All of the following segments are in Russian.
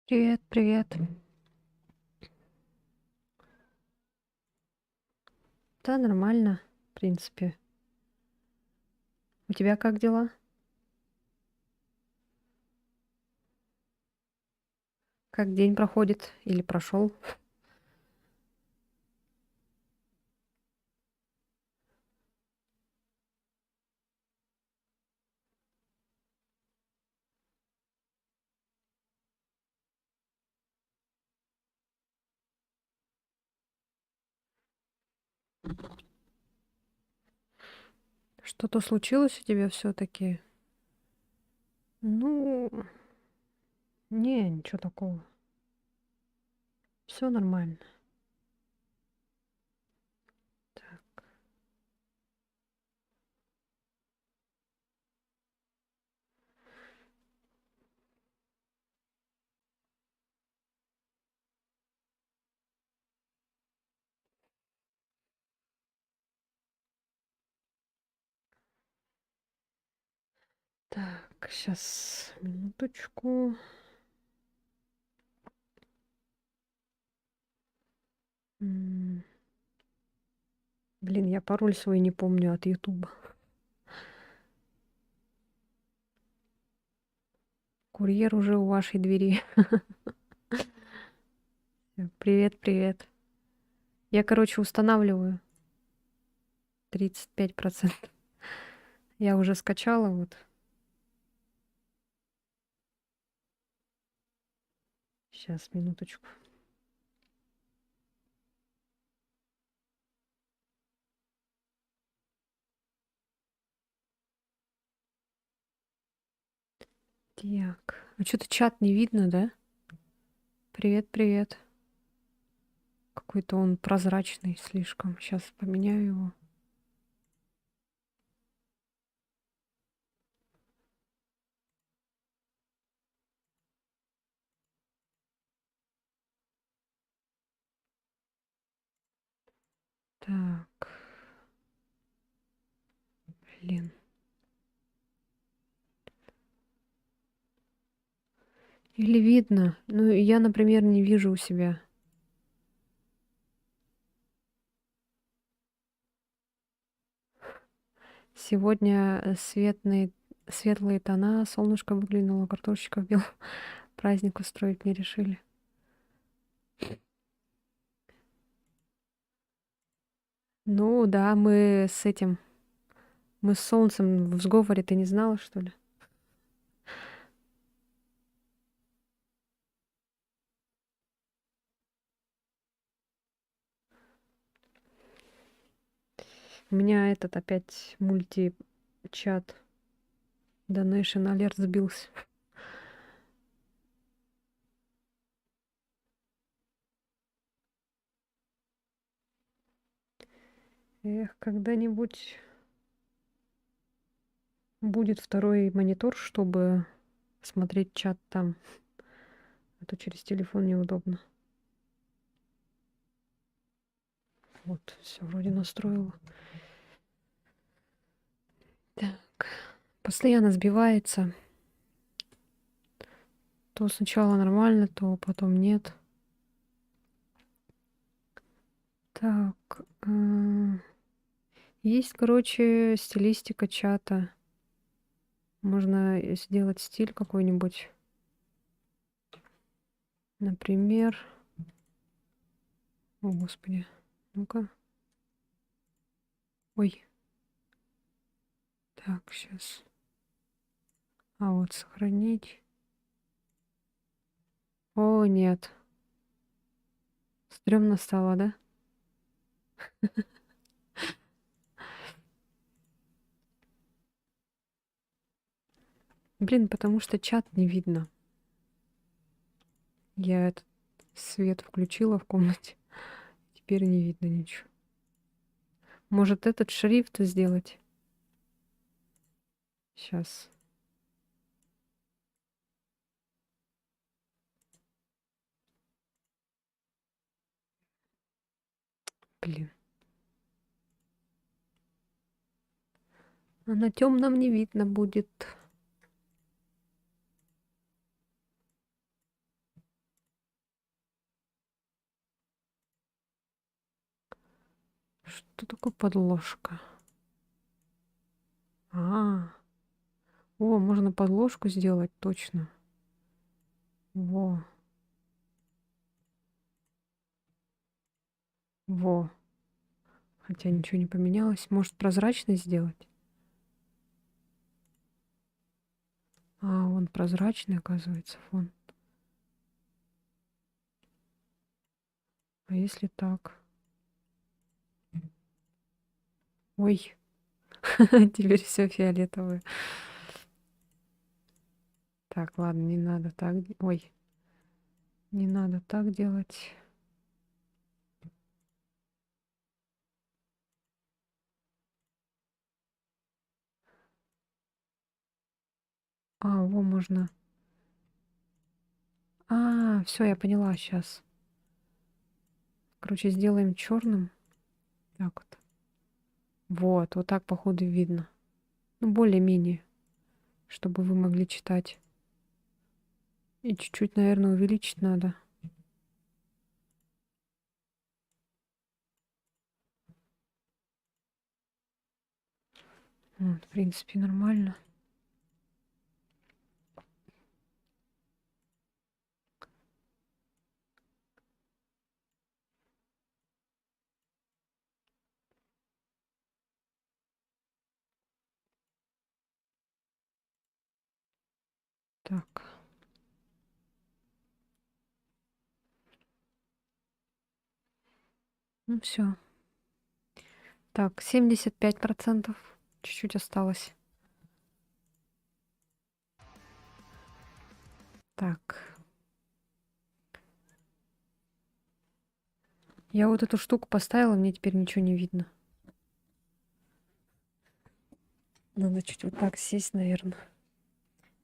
Привет, привет. Да, нормально, в принципе. У тебя как дела? Как день проходит или прошел? Что-то случилось у тебя все-таки? Ну, не, ничего такого. Все нормально. Так, так, сейчас, минуточку. М, Блин, я пароль свой не помню от Ютуба. Курьер уже у вашей двери. Привет, привет. Я, короче, устанавливаю 35%. Я уже скачала, вот. Сейчас, минуточку. Так, а что-то чат не видно, да? Привет, привет. Какой-то он прозрачный слишком. Сейчас поменяю его. Так, блин. Или видно? Ну, я, например, не вижу у себя. Сегодня светлые тона, солнышко выглянуло, картошечка в белом. Праздник устроить не решили. Ну да, мы с солнцем в сговоре, ты не знала, что ли? У меня этот опять мультичат Donation Alert сбился. Эх, когда-нибудь будет второй монитор, чтобы смотреть чат там. А то через телефон неудобно. Вот, все вроде настроила. Так, постоянно сбивается. То сначала нормально, то потом нет. Так, есть, короче, стилистика чата. Можно сделать стиль какой-нибудь. Например, о господи, ну-ка. Ой, так, сейчас. А вот сохранить. О, нет. Стрёмно стало, да? Блин, потому что чат не видно. Я этот свет включила в комнате. Теперь не видно ничего. Может, этот шрифт сделать? Сейчас. Блин. А на темном не видно будет. Что такое подложка? А, о, можно подложку сделать, точно. Во, во. Хотя ничего не поменялось. Может, прозрачный сделать? А, он прозрачный, оказывается, фон. А если так? Ой, теперь все фиолетовое. Так, ладно, не надо так. Ой, не надо так делать. А, во, можно. А, все, я поняла сейчас. Короче, сделаем черным. Так вот. Вот так, походу, видно. Ну, более-менее, чтобы вы могли читать. И чуть-чуть, наверное, увеличить надо. Вот, в принципе, нормально. Так. Ну все. Так, 75%. Чуть-чуть осталось. Так. Я вот эту штуку поставила, мне теперь ничего не видно. Надо чуть вот так сесть, наверное.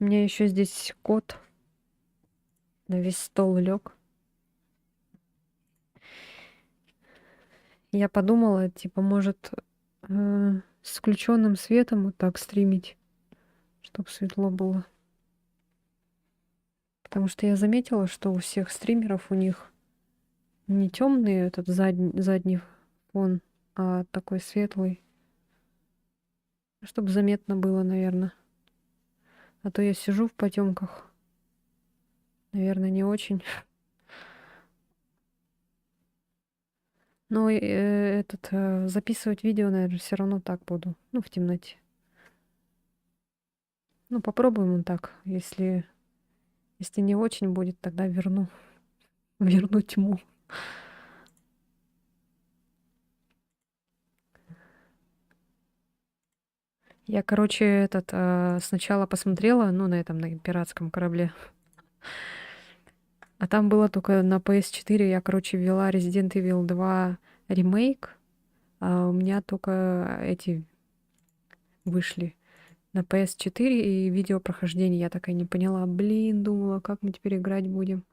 У меня еще здесь кот на весь стол лег. Я подумала, типа, может, с включенным светом вот так стримить, чтобы светло было. Потому что я заметила, что у всех стримеров у них не темный этот задний фон, а такой светлый. Чтобы заметно было, наверное. А то я сижу в потемках. Наверное, не очень. Но записывать видео, наверное, все равно так буду. Ну, в темноте. Ну, попробуем он так. Если не очень будет, тогда верну. Верну тьму. Я, короче, сначала посмотрела, ну, на пиратском корабле. А там было только на PS4. Я, короче, ввела Resident Evil 2 ремейк. А у меня только эти вышли на PS4 и видео прохождения. Я такая не поняла. Блин, думала, как мы теперь играть будем.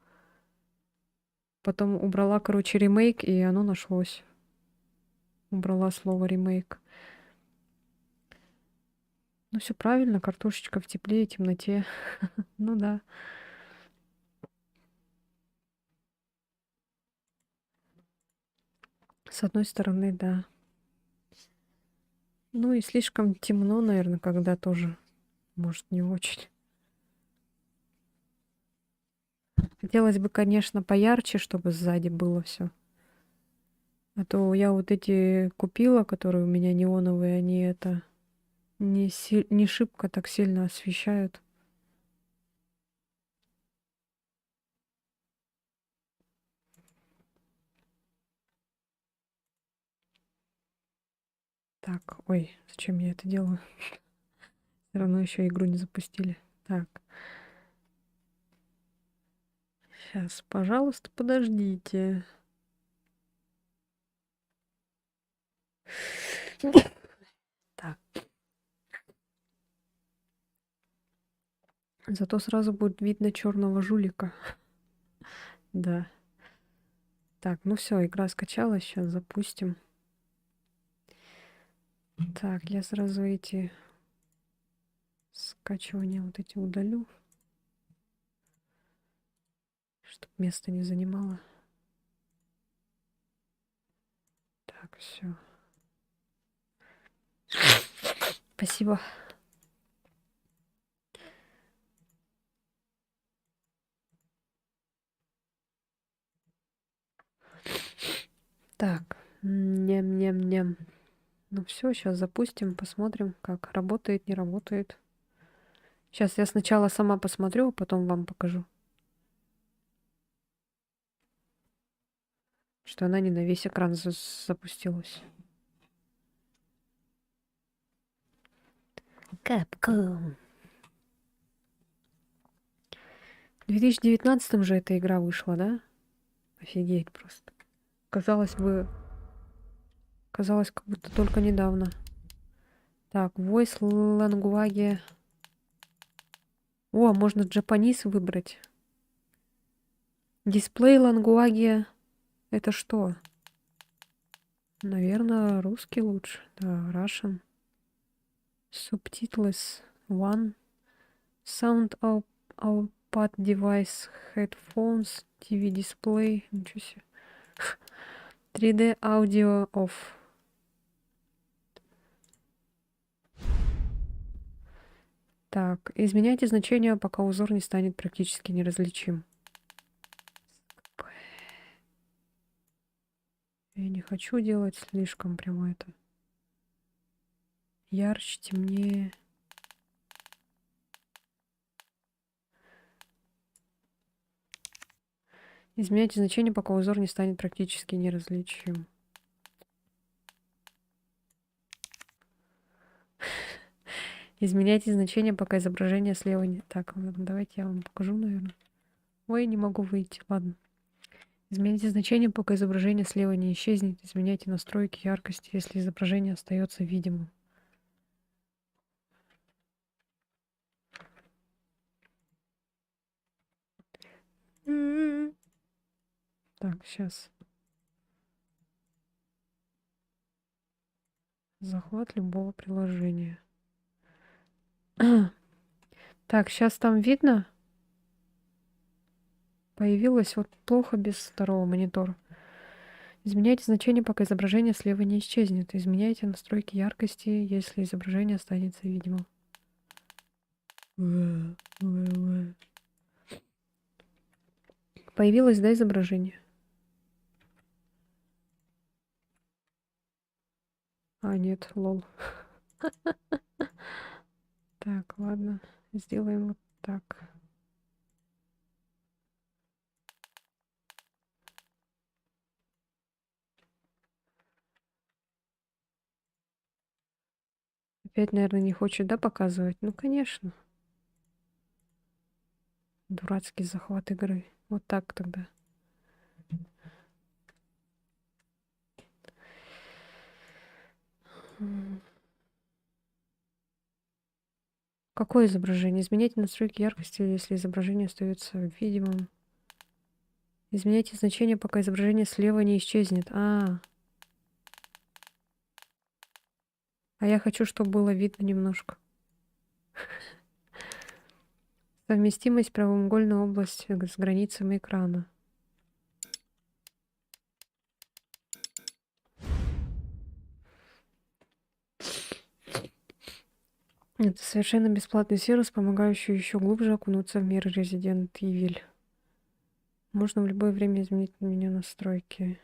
Потом убрала, короче, ремейк, и оно нашлось. Убрала слово ремейк. Ну, все правильно, картошечка в тепле и темноте. Ну да. С одной стороны, да. Ну и слишком темно, наверное, когда тоже, может, не очень. Хотелось бы, конечно, поярче, чтобы сзади было все. А то я вот эти купила, которые у меня неоновые, они не шибко так сильно освещают. Так, ой, зачем я это делаю? Все равно еще игру не запустили. Так, сейчас, пожалуйста, подождите. Так, зато сразу будет видно черного жулика. Да. Так, ну все, игра скачалась, сейчас запустим. Так, я сразу эти скачивания вот эти удалю, чтобы место не занимало. Так, все. Спасибо. Так. Ням-ням-ням. Ну все, сейчас запустим, посмотрим, как работает, не работает. Сейчас я сначала сама посмотрю, а потом вам покажу. Что она не на весь экран запустилась. Capcom. В 2019 же эта игра вышла, да? Офигеть просто. Казалось бы, казалось, как будто только недавно. Так, voice language. О, можно Japanese выбрать. Display language. Это что? Наверное, русский лучше. Да, Russian. Subtitles one. Sound output device. Headphones. TV display. Ничего себе. 3D audio off. Так, изменяйте значение, пока узор не станет практически неразличим. Я не хочу делать слишком прямо это. Ярче, темнее. Изменяйте значение, пока узор не станет практически неразличим. Изменяйте значение, пока изображение слева не... Так, ладно, давайте я вам покажу, наверное. Ой, не могу выйти, ладно. Изменяйте значение, пока изображение слева не исчезнет. Изменяйте настройки яркости, если изображение остается видимым. Так, сейчас. Захват любого приложения. Так, сейчас там видно? Появилось вот плохо без второго монитора. Изменяйте значение, пока изображение слева не исчезнет. Изменяйте настройки яркости, если изображение останется видимым. Появилось, да, изображение? А, нет, лол. Так, ладно. Сделаем вот так. Опять, наверное, не хочет, да, показывать? Ну, конечно. Дурацкий захват игры. Вот так тогда. Какое изображение? Изменяйте настройки яркости, если изображение остается видимым. Изменяйте значение, пока изображение слева не исчезнет. А я хочу, чтобы было видно немножко. Совместимость прямоугольной области с границами экрана. Это совершенно бесплатный сервис, помогающий еще глубже окунуться в мир Resident Evil. Можно в любое время изменить меню настройки.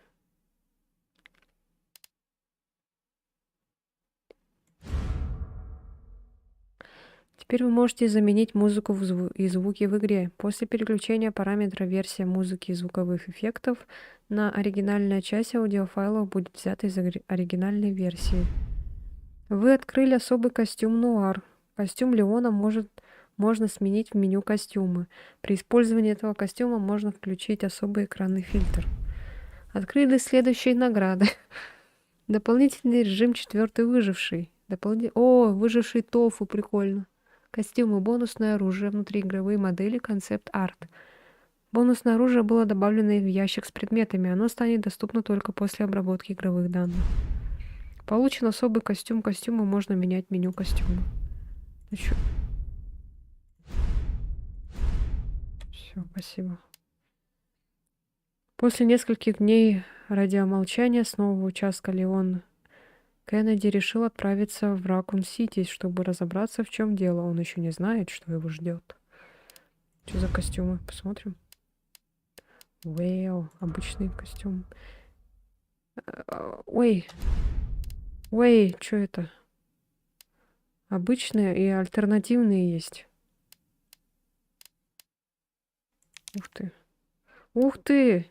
Теперь вы можете заменить музыку и звуки в игре. После переключения параметра версия музыки и звуковых эффектов на оригинальная часть аудиофайлов будет взята из оригинальной версии. Вы открыли особый костюм Нуар. Костюм Леона можно сменить в меню костюмы. При использовании этого костюма можно включить особый экранный фильтр. Открыли следующие награды. Дополнительный режим 4 выживший. Выживший тофу, прикольно. Костюмы, бонусное оружие, внутриигровые модели, концепт-арт. Бонусное оружие было добавлено в ящик с предметами. Оно станет доступно только после обработки игровых данных. Получен особый костюм. Костюмы можно менять в меню костюма. Все, спасибо. После нескольких дней радиомолчания с нового участка Леон Кеннеди решил отправиться в Ракун-Сити, чтобы разобраться, в чем дело. Он еще не знает, что его ждет. Что за костюмы? Посмотрим. Вау, обычный костюм. Ой, ой, что это? Обычные и альтернативные есть. Ух ты. Ух ты!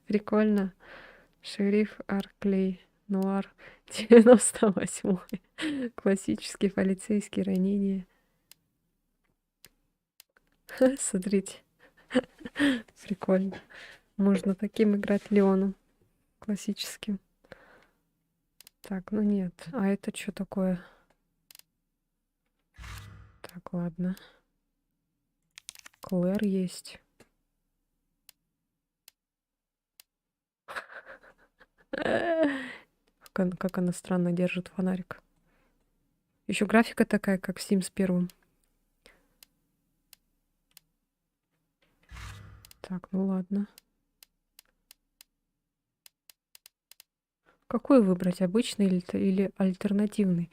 Прикольно. Шериф Арклей Нуар 98. Классический полицейский ранение. Смотрите. Прикольно. Можно таким играть Леоном. Классическим. Так, ну нет. А это что такое? Так, ладно. Клэр есть. Как она странно держит фонарик. Еще графика такая, как в Sims 1. Так, ну ладно. Какой выбрать, обычный или альтернативный?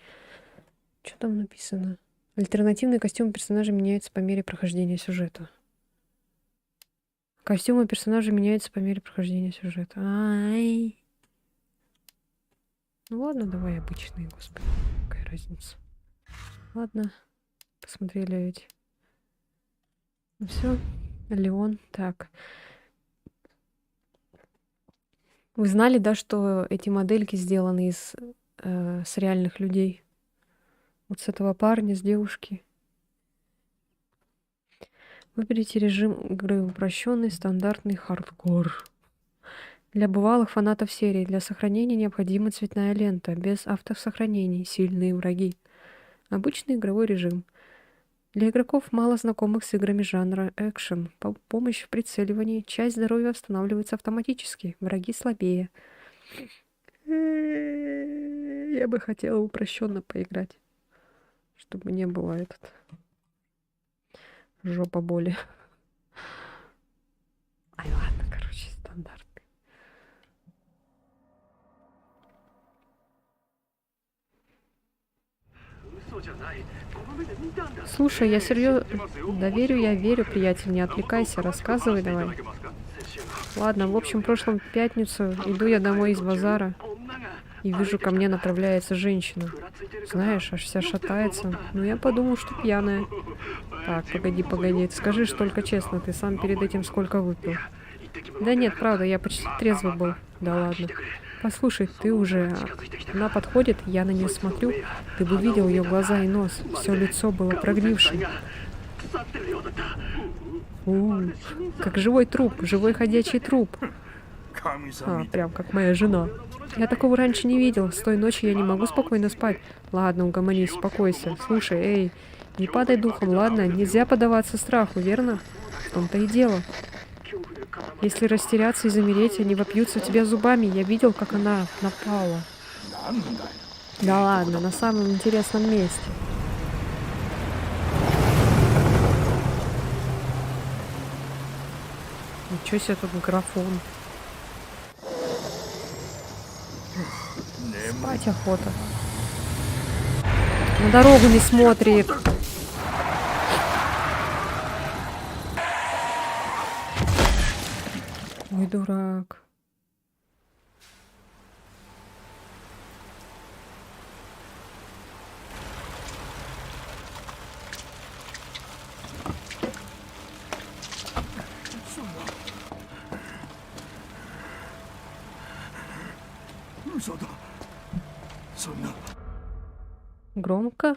Что там написано? Альтернативные костюмы персонажа меняются по мере прохождения сюжета. Костюмы персонажа меняются по мере прохождения сюжета. Ай. Ну ладно, давай обычные, господи. Какая разница. Ладно, посмотрели эти. Ну все, Леон. Так. Вы знали, да, что эти модельки сделаны с реальных людей? Вот с этого парня, с девушки. Выберите режим игры упрощенный, стандартный, хардкор. Для бывалых фанатов серии для сохранения необходима цветная лента, без автосохранений, сильные враги. Обычный игровой режим. Для игроков, мало знакомых с играми жанра экшен, помощь в прицеливании, часть здоровья восстанавливается автоматически, враги слабее. Я бы хотела упрощенно поиграть, чтобы не было жопа боли. Ай, ладно, короче, стандарт. Слушай, я серьезно... Да верю, я верю, приятель, не отвлекайся, рассказывай давай. Ладно, в общем, прошлом пятницу иду я домой из базара и вижу, ко мне направляется женщина. Знаешь, аж вся шатается. Ну, я подумал, что пьяная. Так, погоди, скажи ж только честно, ты сам перед этим сколько выпил? Да нет, правда, я почти трезвый был. Да ладно. Послушай, ты уже... Она подходит, я на нее смотрю. Ты бы видел ее глаза и нос. Все лицо было прогнившим. Как живой труп, живой ходячий труп. Прям как моя жена. Я такого раньше не видел. С той ночи я не могу спокойно спать. Ладно, угомонись, успокойся. Слушай, эй, не падай духом, ладно? Нельзя поддаваться страху, верно? В том-то и дело. Если растеряться и замереть, они вопьются в тебя зубами. Я видел, как она напала. Да ладно, на самом интересном месте. Ничего себе тут графон. Спать охота. На дорогу не смотрит. Ой, дурак. Громко?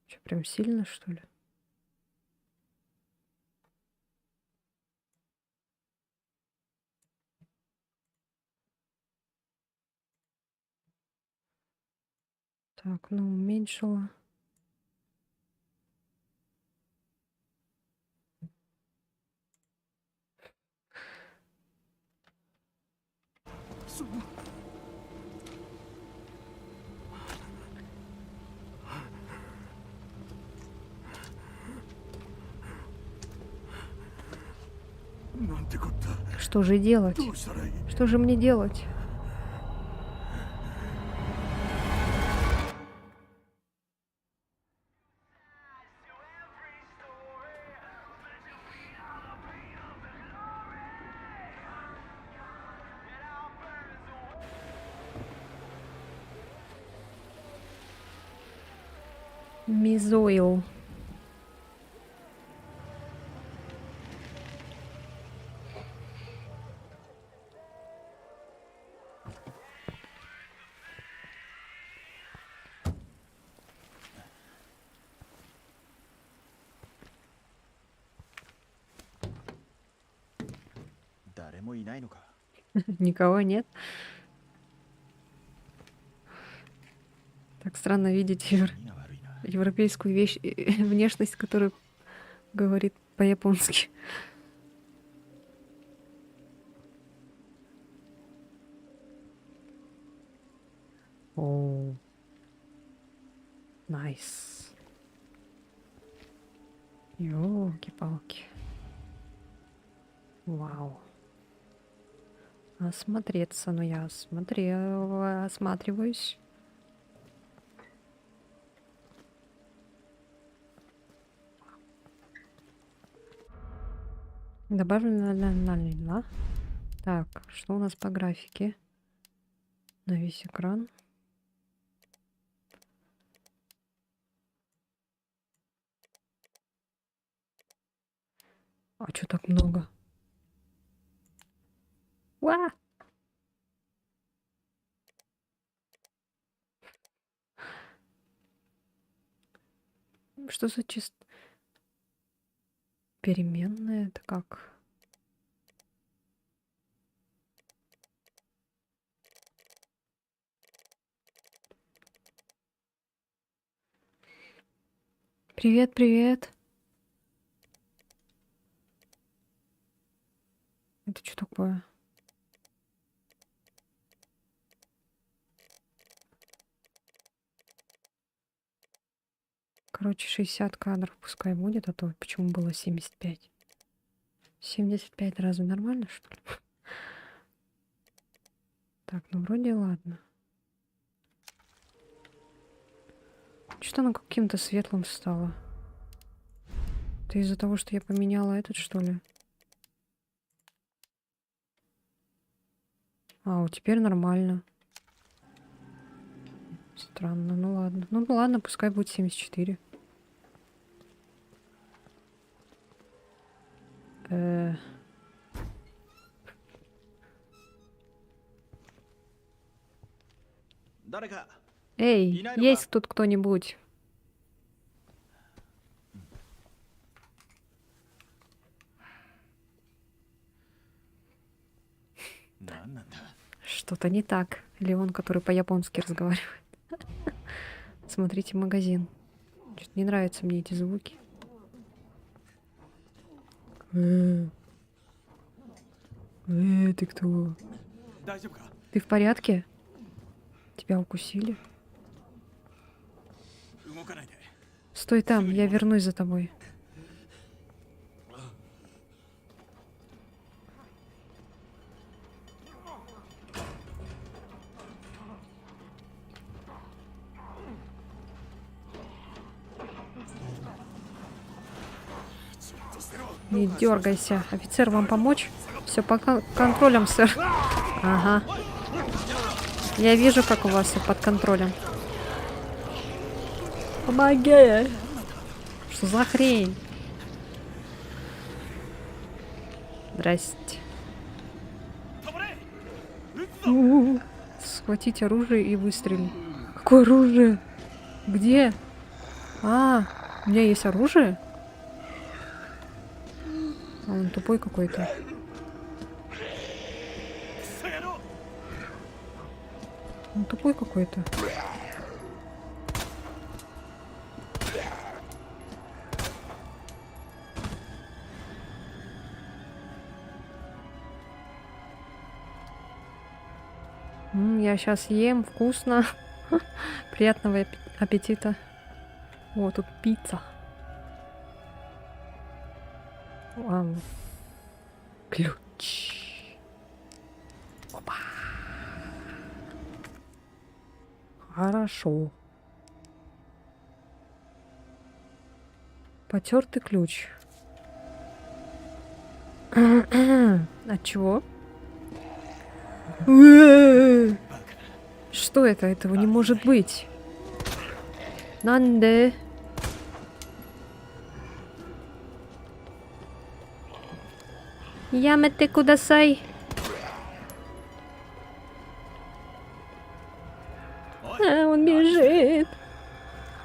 Что, прям сильно, что ли? Так, ну, уменьшила. なんてこった。 Что же делать? どうしたらいい。 Что же мне делать? Мизоил. Никого нет. Так странно видеть европейскую вещь, внешность, которая говорит по-японски. О, найс. Ёлки-палки. Вау. Осмотреться, но я осматриваюсь. Добавлено. Так, что у нас по графике? На весь экран. А чё так много? Уа! Что за переменная? Это как? Привет, привет. Это что такое? Короче, 60 кадров пускай будет, а то почему было 75? 75 разве нормально, что ли? Так, ну вроде ладно. Что-то оно каким-то светлым стало. Это из-за того, что я поменяла этот, что ли? А, вот теперь нормально. Странно, ну ладно. Ну ладно, пускай будет 74. Эй, есть тут кто-нибудь? Что-то не так. Леон, который по-японски разговаривает. Смотрите магазин. Что-то не нравятся мне эти звуки. Ты кто? Ты в порядке? Тебя укусили? Стой там, я вернусь за тобой. Не дергайся. Офицер, вам помочь? Все под контролем, сэр. Ага. Я вижу, как у вас все под контролем. Помоги! Что за хрень? Здрасте. Схватить оружие и выстрелить. Какое оружие? Где? А, у меня есть оружие? А он тупой какой-то. Он тупой какой-то. Я сейчас ем, вкусно. Приятного аппетита. О, тут пицца. Ключ. Опа. Хорошо. Потертый ключ. От чего? Что это? Этого не может быть. Нанде. Ямете кудасай. Он бежит.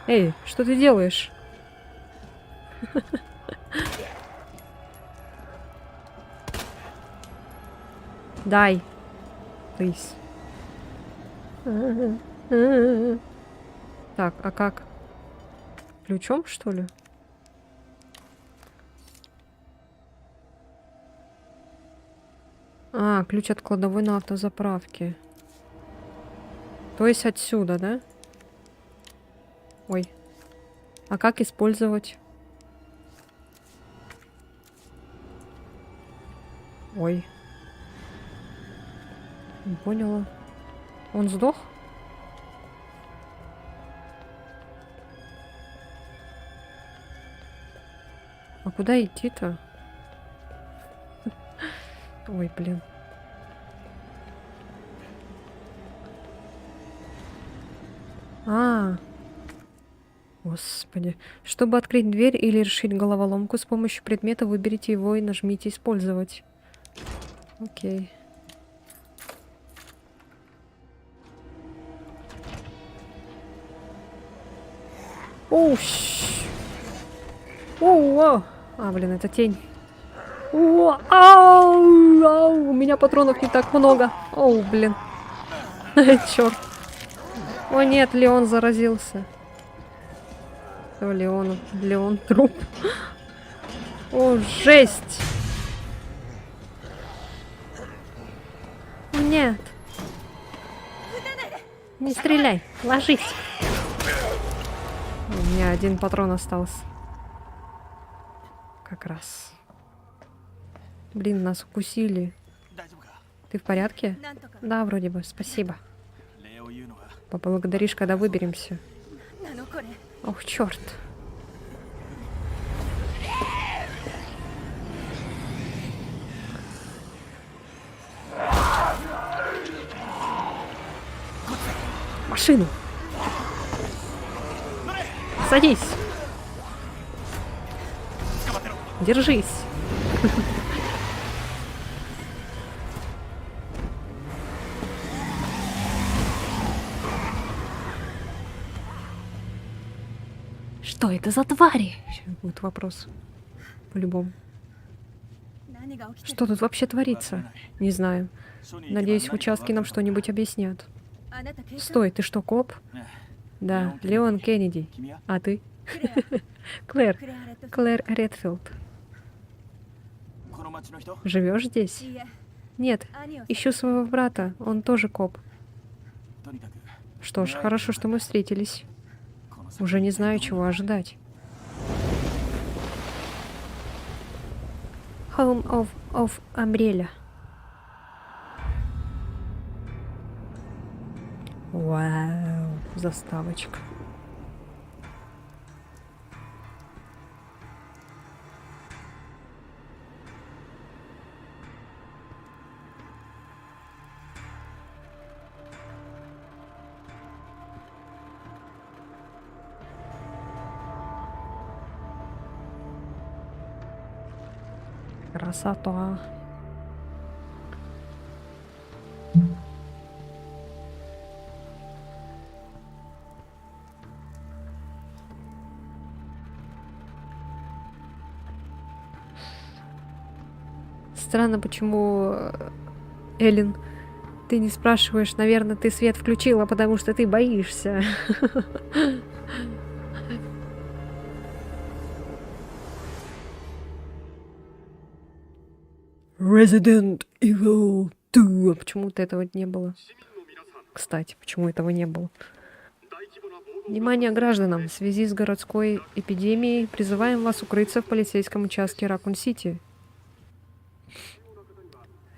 Эй, что ты делаешь? Дай. Please. Так, а как? Ключом, что ли? А, ключ от кладовой на автозаправке. То есть отсюда, да? Ой. А как использовать? Ой. Не поняла. Он сдох? А куда идти-то? Ой, блин. А, господи. Чтобы открыть дверь или решить головоломку с помощью предмета, выберите его и нажмите «Использовать». Окей. Оу, оу, а, блин, это тень. О, ау, ау, у меня патронов не так много. Оу, блин. Черт. О нет, Леон заразился. О, Леон труп. О, жесть. Нет. Не стреляй, ложись. У меня один патрон остался. Как раз. Блин, нас укусили. Ты в порядке? Да, вроде бы, спасибо. Поблагодаришь, когда выберемся. Ох, черт. Машину. Садись. Держись. Что это за твари? Сейчас будет вопрос. По-любому. Что тут вообще творится? Не знаю. Надеюсь, в участке нам что-нибудь объяснят. Стой, ты что, коп? Да, Леон Кеннеди. А ты? Клэр. Клэр Редфилд. Живешь здесь? Нет, ищу своего брата. Он тоже коп. Что ж, хорошо, что мы встретились. Уже не знаю, чего ожидать. Home of Umbrella. Вау, заставочка. Красота. Странно, почему, Эллен, ты не спрашиваешь. Наверное, ты свет включила, потому что ты боишься. Resident Evil 2. А почему-то этого не было. Кстати, почему этого не было? Внимание гражданам! В связи с городской эпидемией призываем вас укрыться в полицейском участке Ракун-Сити.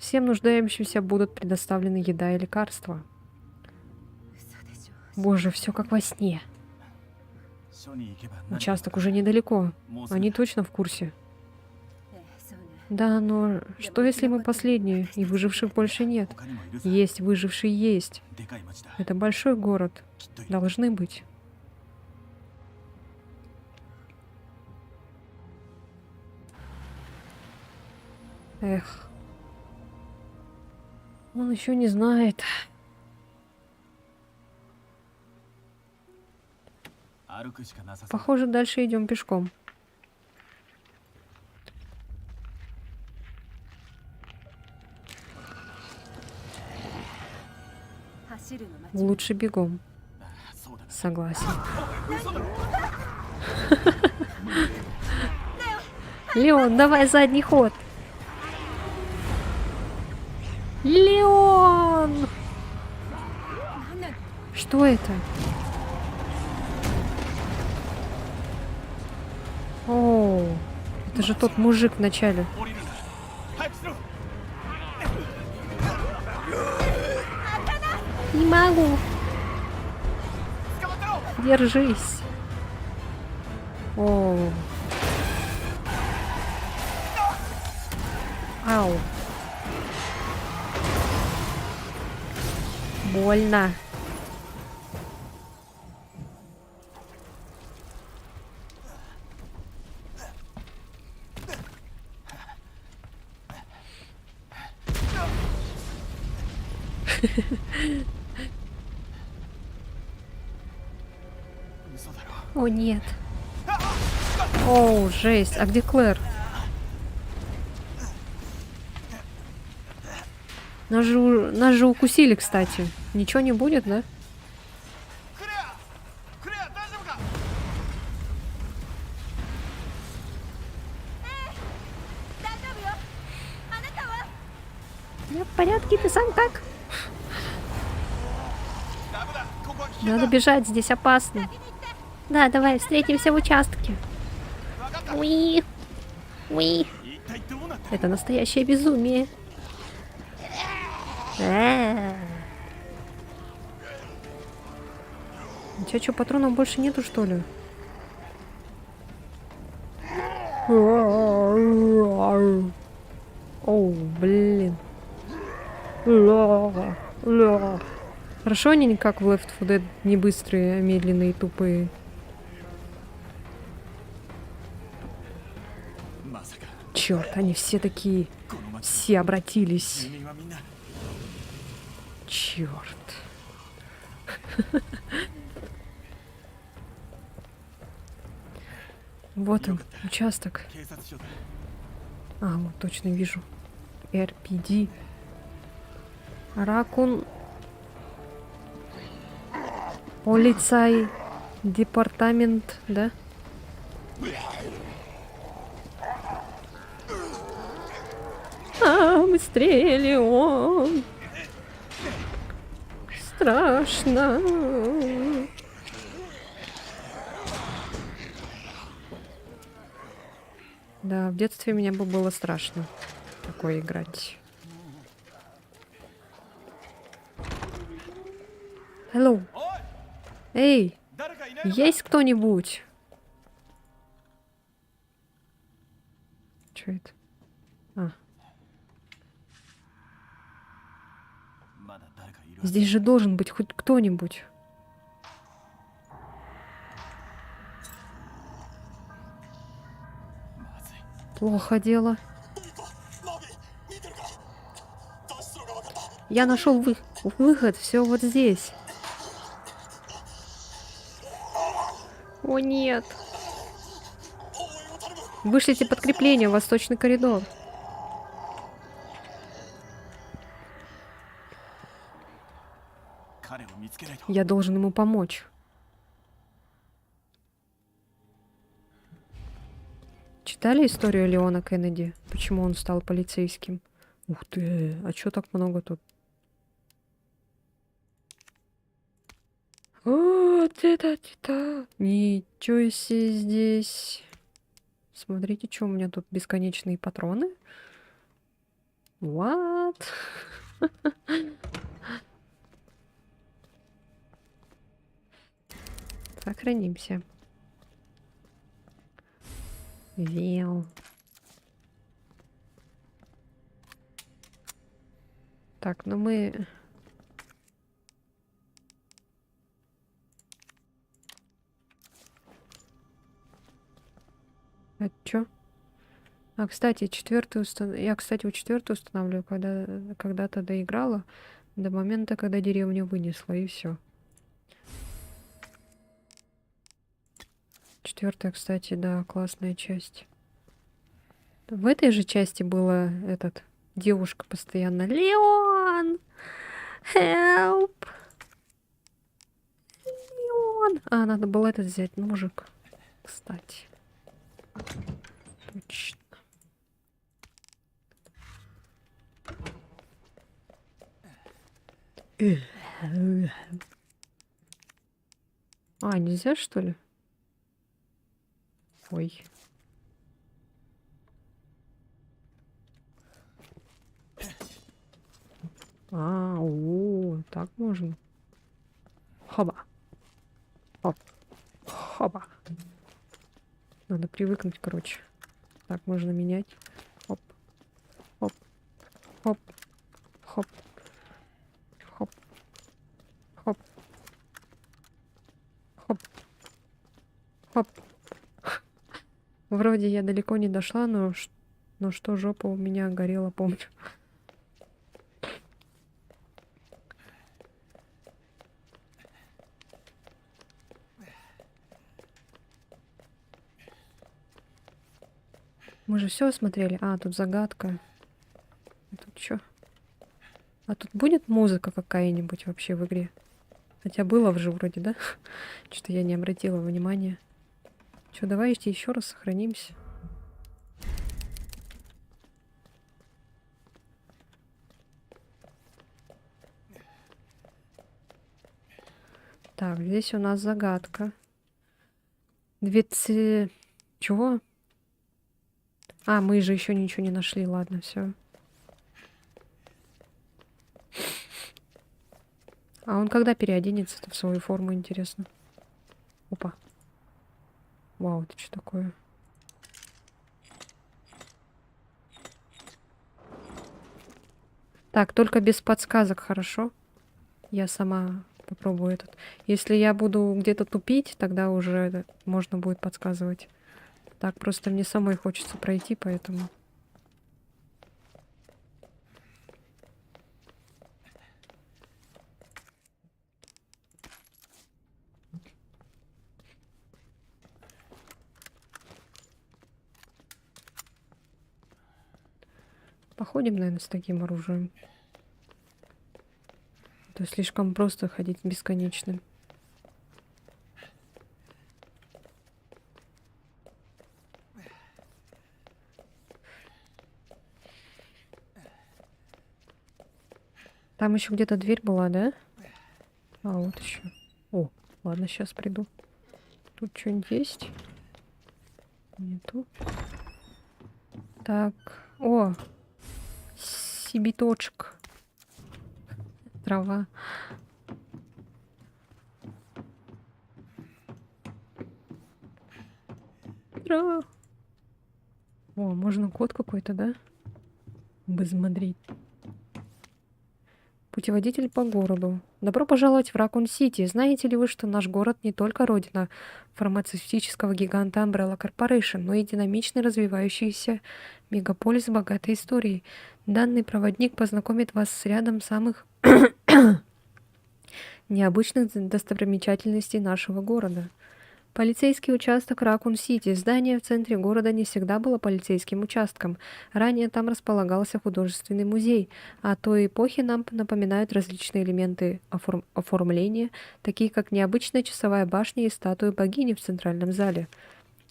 Всем нуждающимся будут предоставлены еда и лекарства. Боже, все как во сне. Участок уже недалеко. Они точно в курсе. Да, но что если мы последние, и выживших больше нет? Есть выжившие, есть. Это большой город. Должны быть. Эх. Он еще не знает. Похоже, дальше идем пешком. Лучше бегом. Согласен. Леон, давай задний ход. Леон! Что это? О, это же тот мужик в начале. Не могу. Держись. О. Ау. Больно. О, нет. О, жесть. А где Клэр? Нас же укусили, кстати. Ничего не будет, да? Я в порядке, ты сам как? Надо бежать, здесь опасно. Да, давай, встретимся в участке. Уи. Уи. Это настоящее безумие. У тебя что, патронов больше нету, что ли? Оу, блин. Хорошо они не как в Left 4 Dead, не быстрые, а медленные и тупые. Черт, они все такие. Все обратились. Черт. Вот он, участок. А, вот точно вижу. РПД. Ракун. Полицай. Департамент, да? Быстрее, Леон. Страшно. Да, в детстве мне бы было страшно такое играть. Hello. Эй, есть кто-нибудь? Что это? А. Здесь же должен быть хоть кто-нибудь. Плохо дело. Я нашел выход, все вот здесь. О нет. Вышлите подкрепление в восточный коридор. Я должен ему помочь. Читали историю Леона Кеннеди? Почему он стал полицейским? Ух ты, а чё так много тут? Вот это. Ничего себе здесь. Смотрите, что у меня тут бесконечные патроны. What? Сохранимся. Вел. Так, ну мы... Это чё? А, кстати, я, кстати, у четвертую устанавливаю, когда-то доиграла до момента, когда деревню вынесла, и все. Четвертая, кстати, да, классная часть. В этой же части была девушка постоянно. Леон! Help! Леон! А, надо было этот взять, ножик. Кстати. Точно. А, нельзя, что ли? Ой. Так можно. Хоба. Хоп. Хоба. Надо привыкнуть, короче. Так можно менять. Хоп. Хоп. Хоп. Хоп. Хоп. Хоп. Хоп. Хоп. Вроде я далеко не дошла, но что жопа у меня горела, помню. Мы же все осмотрели. А, тут загадка. А тут что? А тут будет музыка какая-нибудь вообще в игре? Хотя было уже вроде, да? Что-то я не обратила внимания. Что, давайте еще раз сохранимся. Так, здесь у нас загадка. Чего? А, мы же еще ничего не нашли. Ладно, все. А он когда переоденется-то в свою форму, интересно? Опа. Вау, это что такое? Так, только без подсказок, хорошо? Я сама попробую этот. Если я буду где-то тупить, тогда уже можно будет подсказывать. Так, просто мне самой хочется пройти, поэтому... Походим, наверное, с таким оружием. Это слишком просто ходить бесконечно. Там еще где-то дверь была, да? А, вот еще. О, ладно, сейчас приду. Тут что-нибудь есть? Нету. Так. О! Сибиточек. Трава. Трава. О, можно код какой-то, да? Посмотреть. Путеводитель по городу. Добро пожаловать в Ракун-Сити. Знаете ли вы, что наш город не только родина фармацевтического гиганта Umbrella Corporation, но и динамичный развивающийся мегаполис с богатой историей. Данный проводник познакомит вас с рядом самых необычных достопримечательностей нашего города. Полицейский участок Ракун-Сити. Здание в центре города не всегда было полицейским участком. Ранее там располагался художественный музей, а той эпохи нам напоминают различные элементы оформления, такие как необычная часовая башня и статуя богини в центральном зале.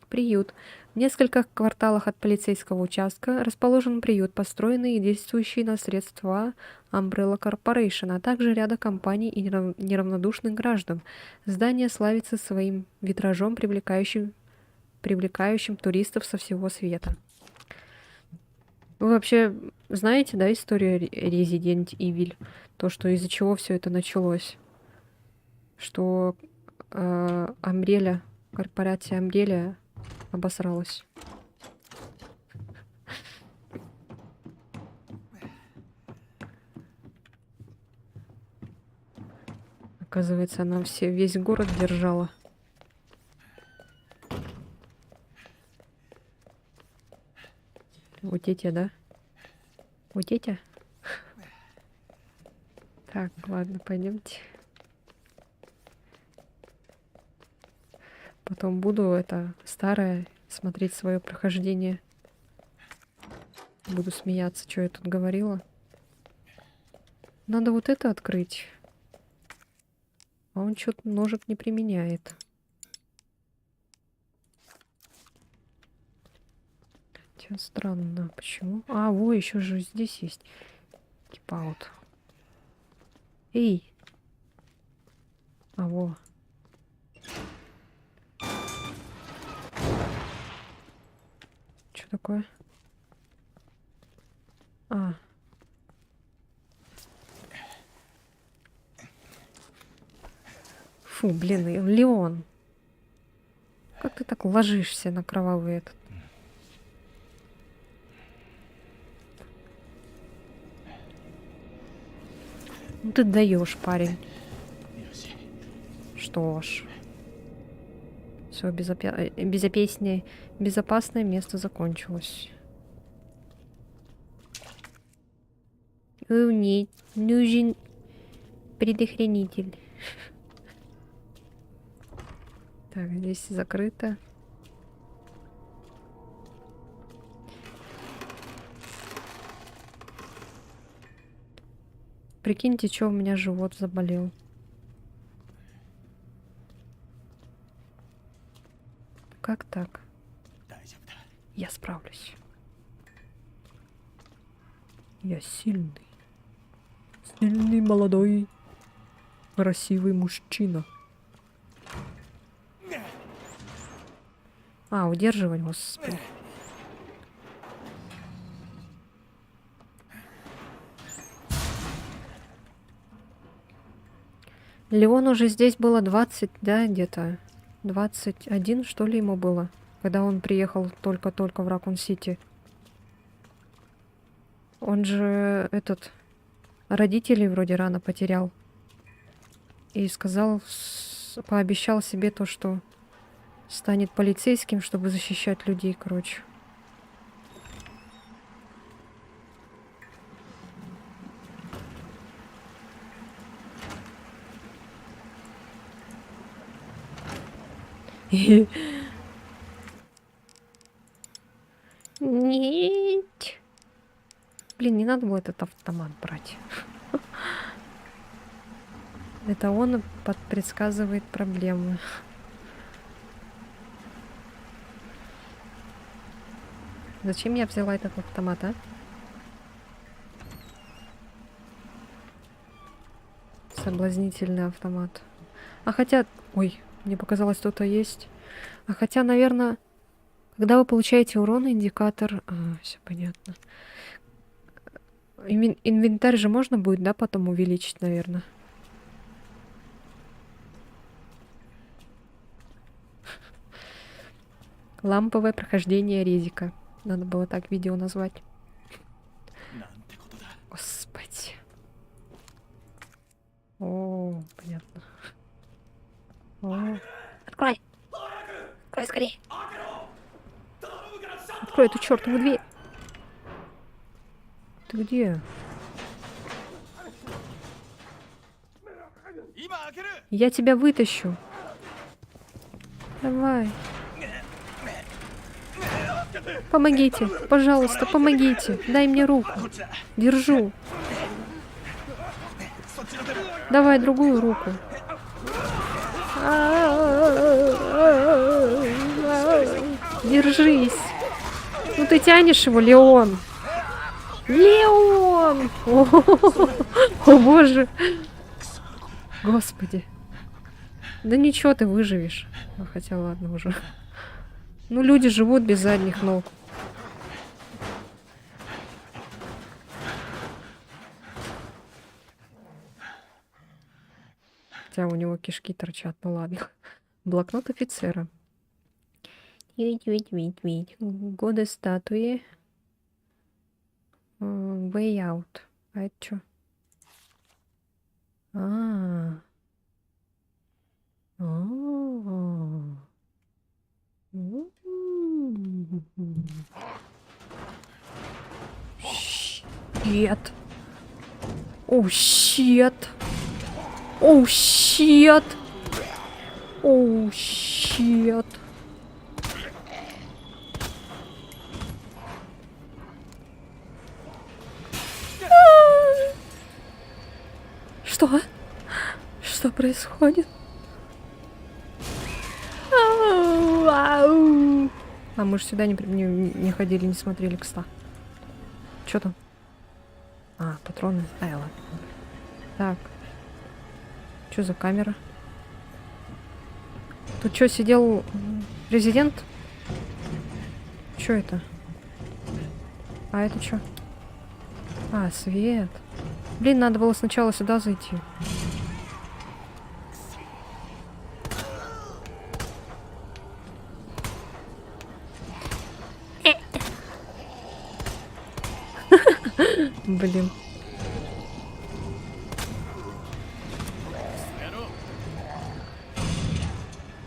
Приют. В нескольких кварталах от полицейского участка расположен приют, построенный и действующий на средства Umbrella Corporation, а также ряда компаний и неравнодушных граждан. Здание славится своим витражом, привлекающим туристов со всего света. Вы вообще знаете, да, историю Resident Evil? То, что из-за чего все это началось? Что Umbrella, корпорация Umbrella обосралась. Оказывается, она весь город держала. Вот эти, да? Вот эти? Так, ладно, пойдемте. Потом буду это старое смотреть свое прохождение. Буду смеяться, что я тут говорила. Надо вот это открыть. А он что-то ножик не применяет. Хотя странно, почему? А, во, еще же здесь есть. Типа вот. Эй! А, во. Что такое? А. Фу, блин, Леон. Как ты так ложишься на кровавый этот? Ну ты даешь, парень. Что ж. Все, безопасное место закончилось. Нет, нужен предохранитель. Так, здесь закрыто. Прикиньте, что у меня живот заболел. Как так? Я справлюсь. Я сильный. Сильный, молодой, красивый мужчина. А, удерживать, господи. Леон уже здесь было 20, да, где-то 21, что ли, ему было, когда он приехал только-только в Ракун-Сити. Он же этот родителей вроде рано потерял. И сказал, пообещал себе то, что станет полицейским, чтобы защищать людей, короче. Нет. Блин, не надо было этот автомат брать. Это он предсказывает проблемы. Зачем я взяла этот автомат, а? Соблазнительный автомат. А хотя... Ой, мне показалось, что-то есть. А хотя, наверное, когда вы получаете урон, индикатор... все понятно. Инвентарь же можно будет, да, потом увеличить, наверное. Ламповое прохождение резика. Надо было так видео назвать. Господи. О, понятно. О. Открой! Открой скорее! Открой эту чертову дверь! Ты где? Я тебя вытащу. Давай. Помогите, пожалуйста, помогите. Дай мне руку. Держу. Давай другую руку. Держись. Ну ты тянешь его, Леон. Леон! О боже. Господи. Да ничего, ты выживешь. Ну, хотя ладно уже. Ну люди живут без задних ног. Хотя у него кишки торчат, ну ладно. Блокнот офицера. Годы статуи. Way out. А это что? А. Щет. О, щет. О, щет. О, щет. Что? Что происходит? А мы же сюда не ходили, не смотрели, кстати. Что там? А, патроны. Ай, ладно. Так. Что за камера? Тут что, сидел президент? Что это? А это что? А, свет. Блин, надо было сначала сюда зайти. Блин.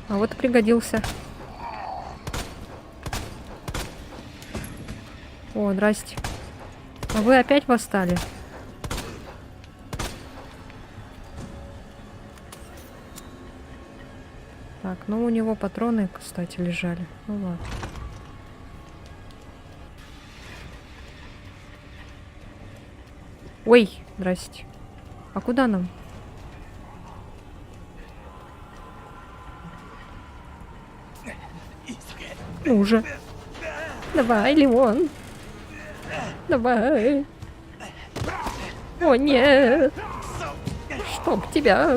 А вот и пригодился. О, здрасте. А вы опять восстали? Так, ну у него патроны, кстати, лежали. Ну ладно. Ой, здрасте. А куда нам? Ну уже. Давай, Леон. Давай. О, нет. Чтоб тебя.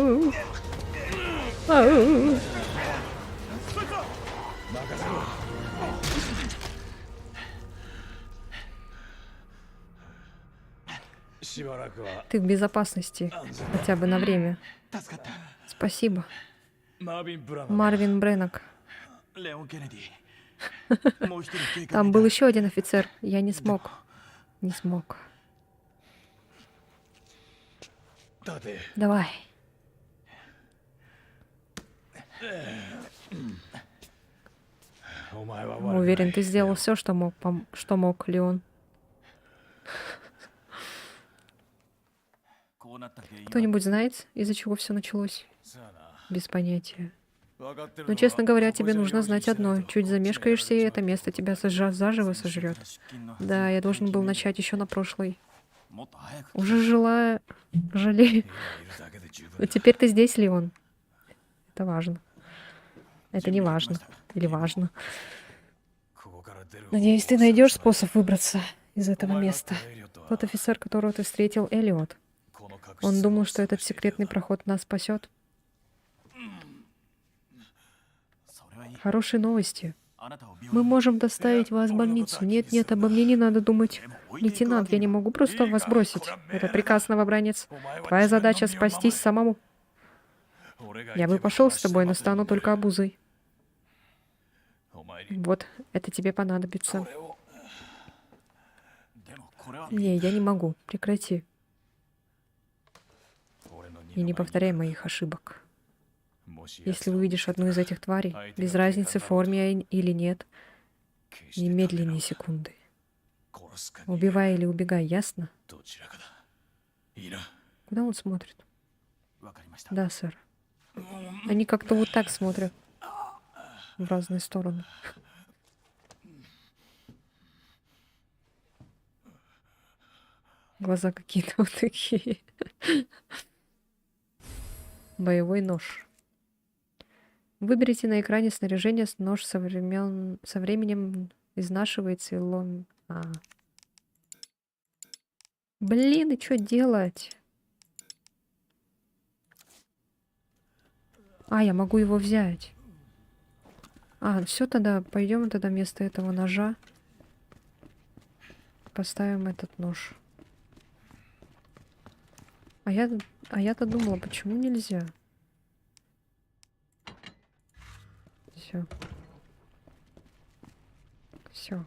Ау. Ты в безопасности. Хотя бы на время. Спасибо. Марвин Бреннок. Там был еще один офицер. Я не смог. Не смог. Давай. Уверен, ты сделал все, что мог, что мог, Леон. Кто-нибудь знает, из-за чего все началось? Без понятия. Но, честно говоря, тебе нужно знать одно. Чуть замешкаешься, и это место тебя заживо сожрет. Да, я должен был начать еще на прошлой. Уже жалею. Но теперь ты здесь, Леон. Это важно. Это не важно. Или важно. Надеюсь, ты найдешь способ выбраться из этого места. Тот офицер, которого ты встретил, Элиот. Он думал, что этот секретный проход нас спасет. Хорошие новости. Мы можем доставить вас в больницу. Нет, нет, обо мне не надо думать. Лейтенант, я не могу просто вас бросить. Это приказ, новобранец. Твоя задача — спастись самому. Я бы пошел с тобой, но стану только обузой. Вот, это тебе понадобится. Не, я не могу. Прекрати. И не повторяй моих ошибок. Если увидишь одну из этих тварей, без разницы, в форме или нет, немедли ни секунды. Убивай или убегай, ясно? Куда он смотрит? Да, сэр. Они как-то вот так смотрят. В разные стороны. Глаза какие-то вот такие. Боевой нож. Выберите на экране снаряжение. Нож со временем изнашивается и лом... Блин, и что делать? Я могу его взять. Все тогда. Пойдем тогда вместо этого ножа. Поставим этот нож. А я-то думала, почему нельзя? Все. Все.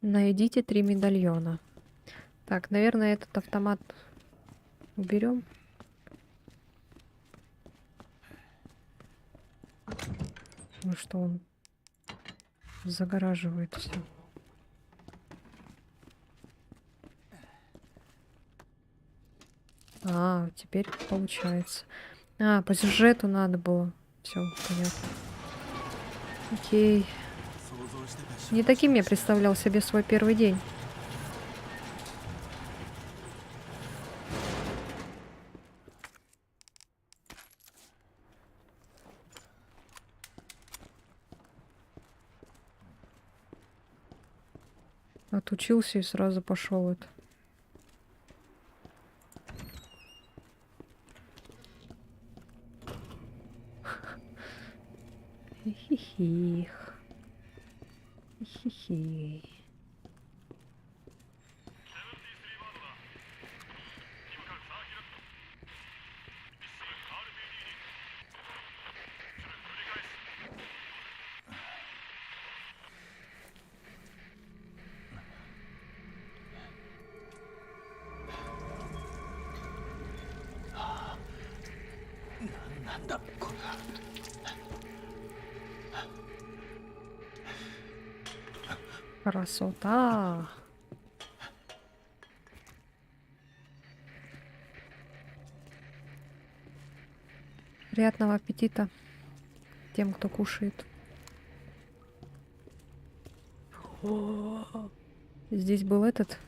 Найдите 3 медальона. Так, наверное, этот автомат уберем. Ну что он загораживает все. А, теперь получается. А, по сюжету надо было. Все, понятно. Окей. Не таким я представлял себе свой первый день. Отучился и сразу пошел это. Хихих. Хихи. Красота. Приятного аппетита тем, кто кушает. О, здесь был этот...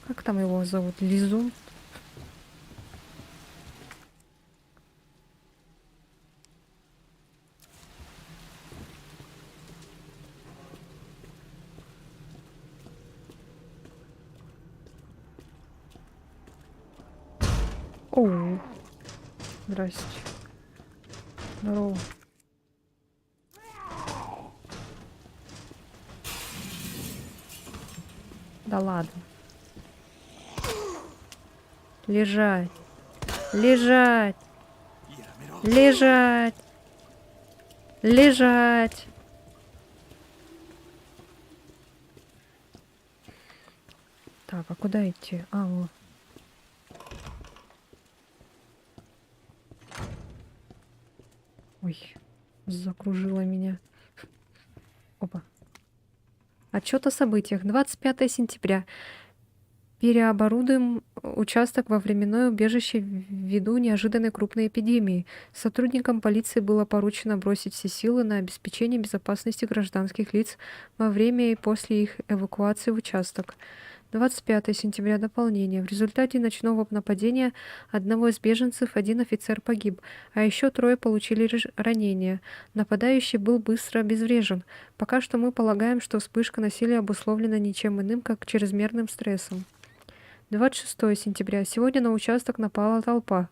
Как там его зовут? Лизун? Оу. Здрасте. Здорово. Да ладно. Лежать. Лежать. Лежать. Лежать. Так, а куда идти? А, вот. Ой, закружила меня. Опа. Отчет о событиях. 25 сентября. Переоборудуем участок во временное убежище ввиду неожиданной крупной эпидемии. Сотрудникам полиции было поручено бросить все силы на обеспечение безопасности гражданских лиц во время и после их эвакуации в участок. 25 сентября. Дополнение. В результате ночного нападения одного из беженцев один офицер погиб, а еще 3 получили ранения. Нападающий был быстро обезврежен. Пока что мы полагаем, что вспышка насилия обусловлена ничем иным, как чрезмерным стрессом. 26 сентября. Сегодня на участок напала толпа,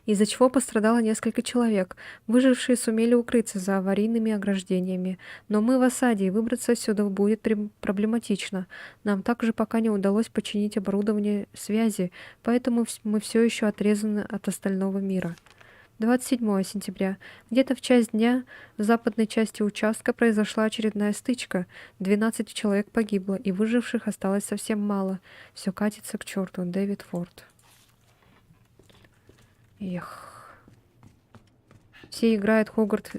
из-за чего пострадало несколько человек. Выжившие сумели укрыться за аварийными ограждениями. Но мы в осаде, и выбраться отсюда будет проблематично. Нам также пока не удалось починить оборудование связи, поэтому мы все еще отрезаны от остального мира. 27 сентября. Где-то в час дня в западной части участка произошла очередная стычка. 12 человек погибло, и выживших осталось совсем мало. Все катится к черту. Дэвид Форд. Эх. Все играют Хогвартс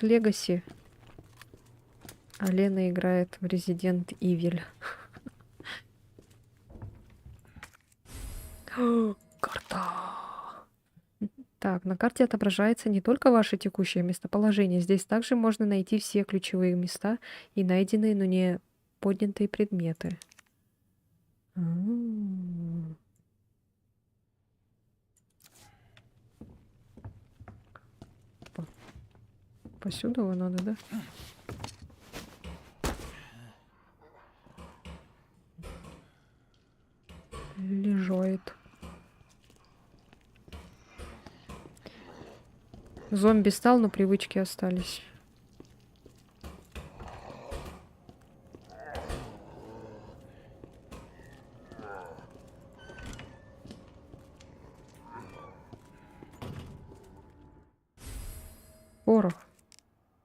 Легаси, а Лена играет в Resident Evil. Карта. Так, на карте отображается не только ваше текущее местоположение. Здесь также можно найти все ключевые места и найденные, но не поднятые предметы. Посюда надо, да? Лежит. Зомби стал, но привычки остались. Порох.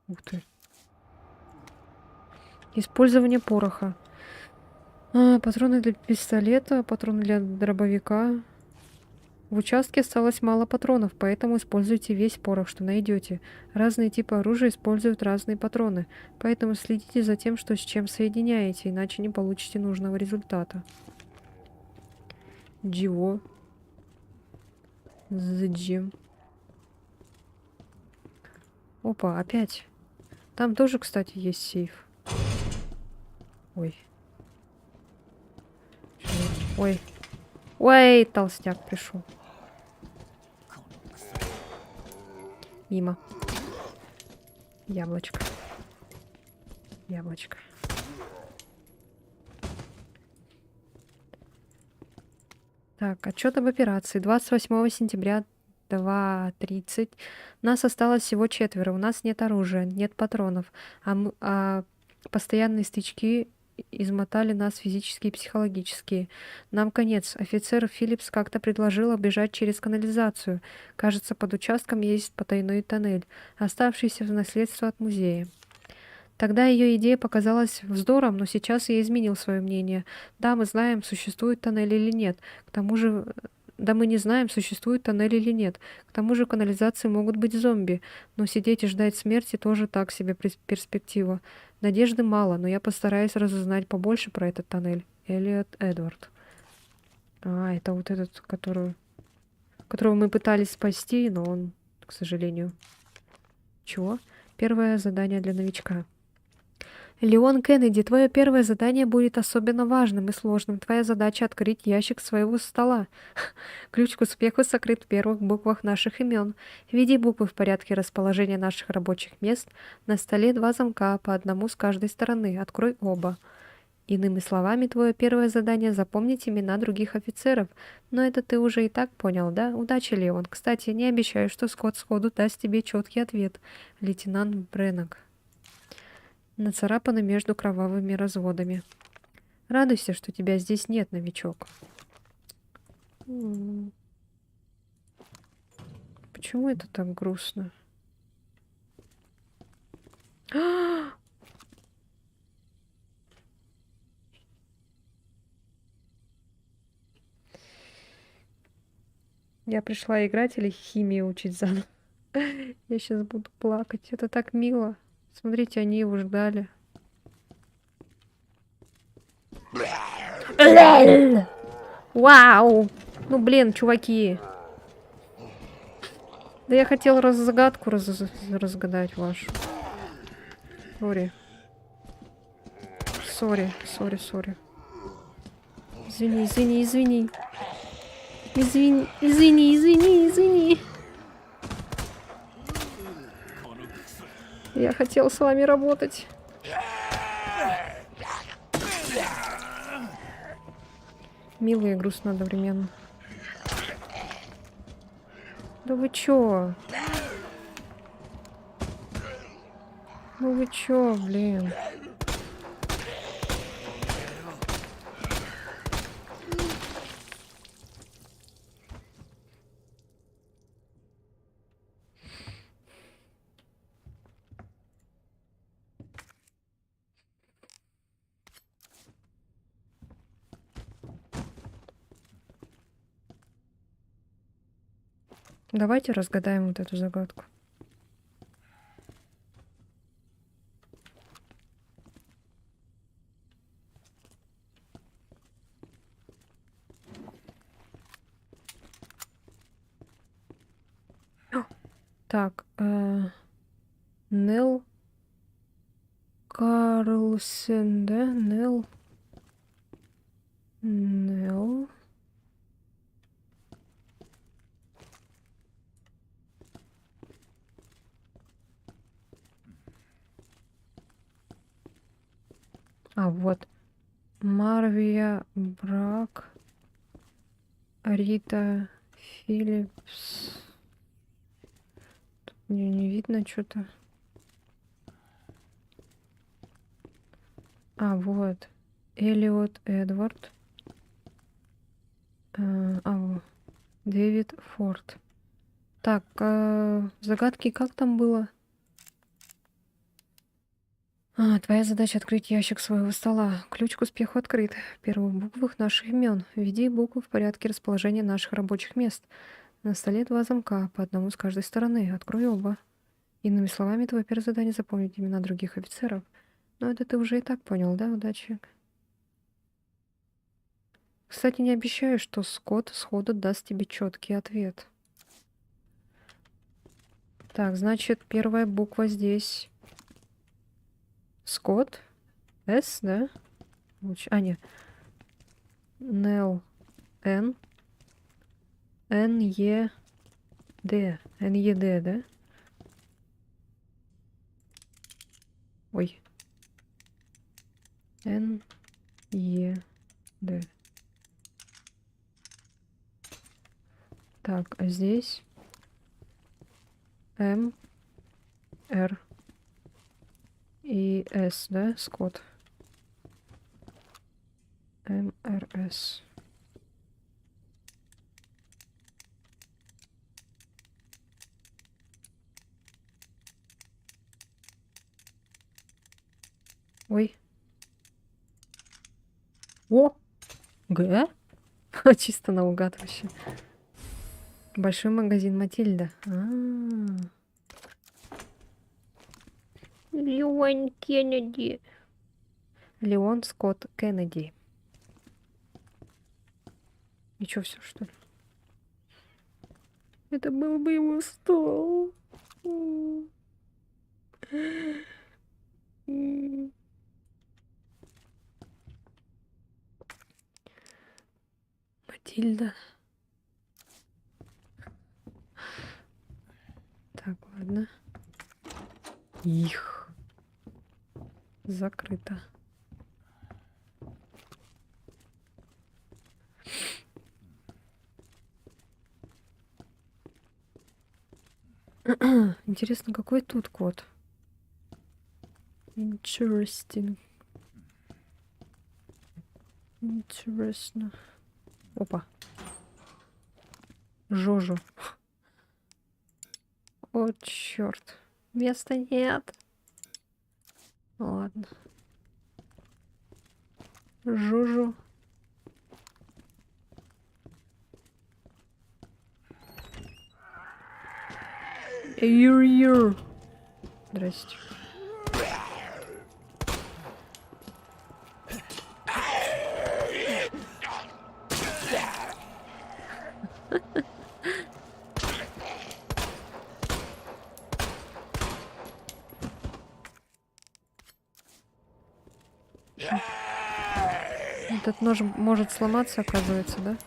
Ух ты. Использование пороха. Патроны для пистолета, патроны для дробовика. В участке осталось мало патронов, поэтому используйте весь порох, что найдете. Разные типы оружия используют разные патроны, поэтому следите за тем, что с чем соединяете, иначе не получите нужного результата. Чего? Зачем? Опа, опять. Там тоже, кстати, есть сейф. Ой. Ой. Ой, толстяк пришел. Мимо. Яблочко. Яблочко. Так, отчет об операции. 28 сентября 2:30. Нас осталось всего 4. У нас нет оружия, нет патронов. А постоянные стычки измотали нас физически и психологически. Нам конец. Офицер Филлипс как-то предложил бежать через канализацию. Кажется, под участком есть потайной тоннель, оставшийся в наследство от музея. Тогда ее идея показалась вздором, но сейчас я изменил свое мнение. Да, мы знаем, существует тоннель или нет. К тому же, да мы не знаем, существует тоннель или нет. К тому же в канализации могут быть зомби. Но сидеть и ждать смерти тоже так себе перспектива. Надежды мало, но я постараюсь разузнать побольше про этот тоннель. Эллиот Эдвард. Это вот этот, которого мы пытались спасти, но он, к сожалению... Чего? Первое задание для новичка. Леон Кеннеди, твое первое задание будет особенно важным и сложным. Твоя задача — открыть ящик своего стола. Ключ к успеху сокрыт в первых буквах наших имен. Введи буквы в порядке расположения наших рабочих мест. На столе 2 замка, по одному с каждой стороны. Открой оба. Иными словами, твое первое задание — запомнить имена других офицеров. Но это ты уже и так понял, да? Удачи, Леон. Кстати, не обещаю, что Скотт сходу даст тебе четкий ответ. Лейтенант Бреннок. Нацарапаны между кровавыми разводами. Радуйся, что тебя здесь нет, новичок. Почему это так грустно? Я пришла играть или химию учить заново? Я сейчас буду плакать. Это так мило. Смотрите, они его ждали. Вау! Ну, блин, чуваки. Да я хотел загадку разгадать вашу. Сори. Сори. Извини. Извини. Я хотел с вами работать. Мило и грустно одновременно. Да вы чё? Ну вы чё, блин? Давайте разгадаем вот эту загадку. Так, Нелл Карлсен, да? Нелл. Вот. Марвия Брак. Рита Филлипс. Тут не видно что-то. Вот. Эллиот Эдвард. Вот. Дэвид Форд. Так, загадки как там было? Твоя задача открыть ящик своего стола. Ключ к успеху открыт. В первых буквах наших имен. Введи буквы в порядке расположения наших рабочих мест. На столе 2 замка, по одному с каждой стороны. Открой оба. Иными словами, твое первое задание запомнить имена других офицеров. Но это ты уже и так понял, да, удачи? Кстати, не обещаю, что Скотт сходу даст тебе четкий ответ. Так, значит, первая буква здесь Скотт. С, да? Нет. Нел. Н. Н, Е, Д. Н, Е, Д, да? Ой. Н, Е, Д. Так, а здесь М, Р и С, да? Скотт. М, Р, С. Ой. О! Г? Чисто наугад вообще. Большой магазин Матильда. Леон Кеннеди. Леон Скотт Кеннеди. И чё, все что ли? Это был бы его стол. Матильда. Так, ладно. Их. Закрыто. Интересно, какой тут код? Interesting. Интересно. Опа. Жожу. О, черт. Места нет. Ладно. Жужу. Юр-юр. Здрасте. Этот нож может сломаться, оказывается, да?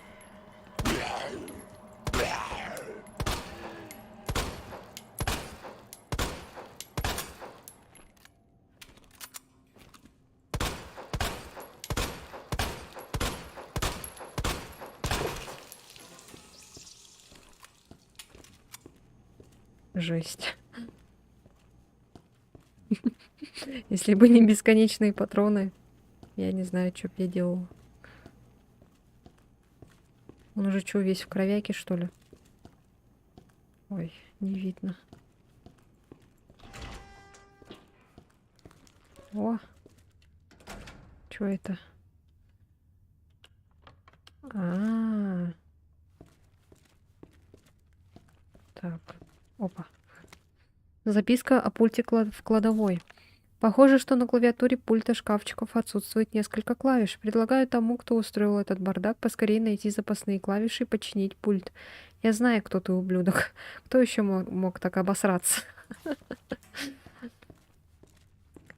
Жесть. Если бы не бесконечные патроны, я не знаю, что бы я делала. Он уже что, весь в кровяке, что ли? Ой, не видно. О! Что это? А-а-а. Так. Опа. Записка о пульте в кладовой. Похоже, что на клавиатуре пульта шкафчиков отсутствует несколько клавиш. Предлагаю тому, кто устроил этот бардак, поскорее найти запасные клавиши и починить пульт. Я знаю, кто ты, ублюдок. Кто еще мог так обосраться?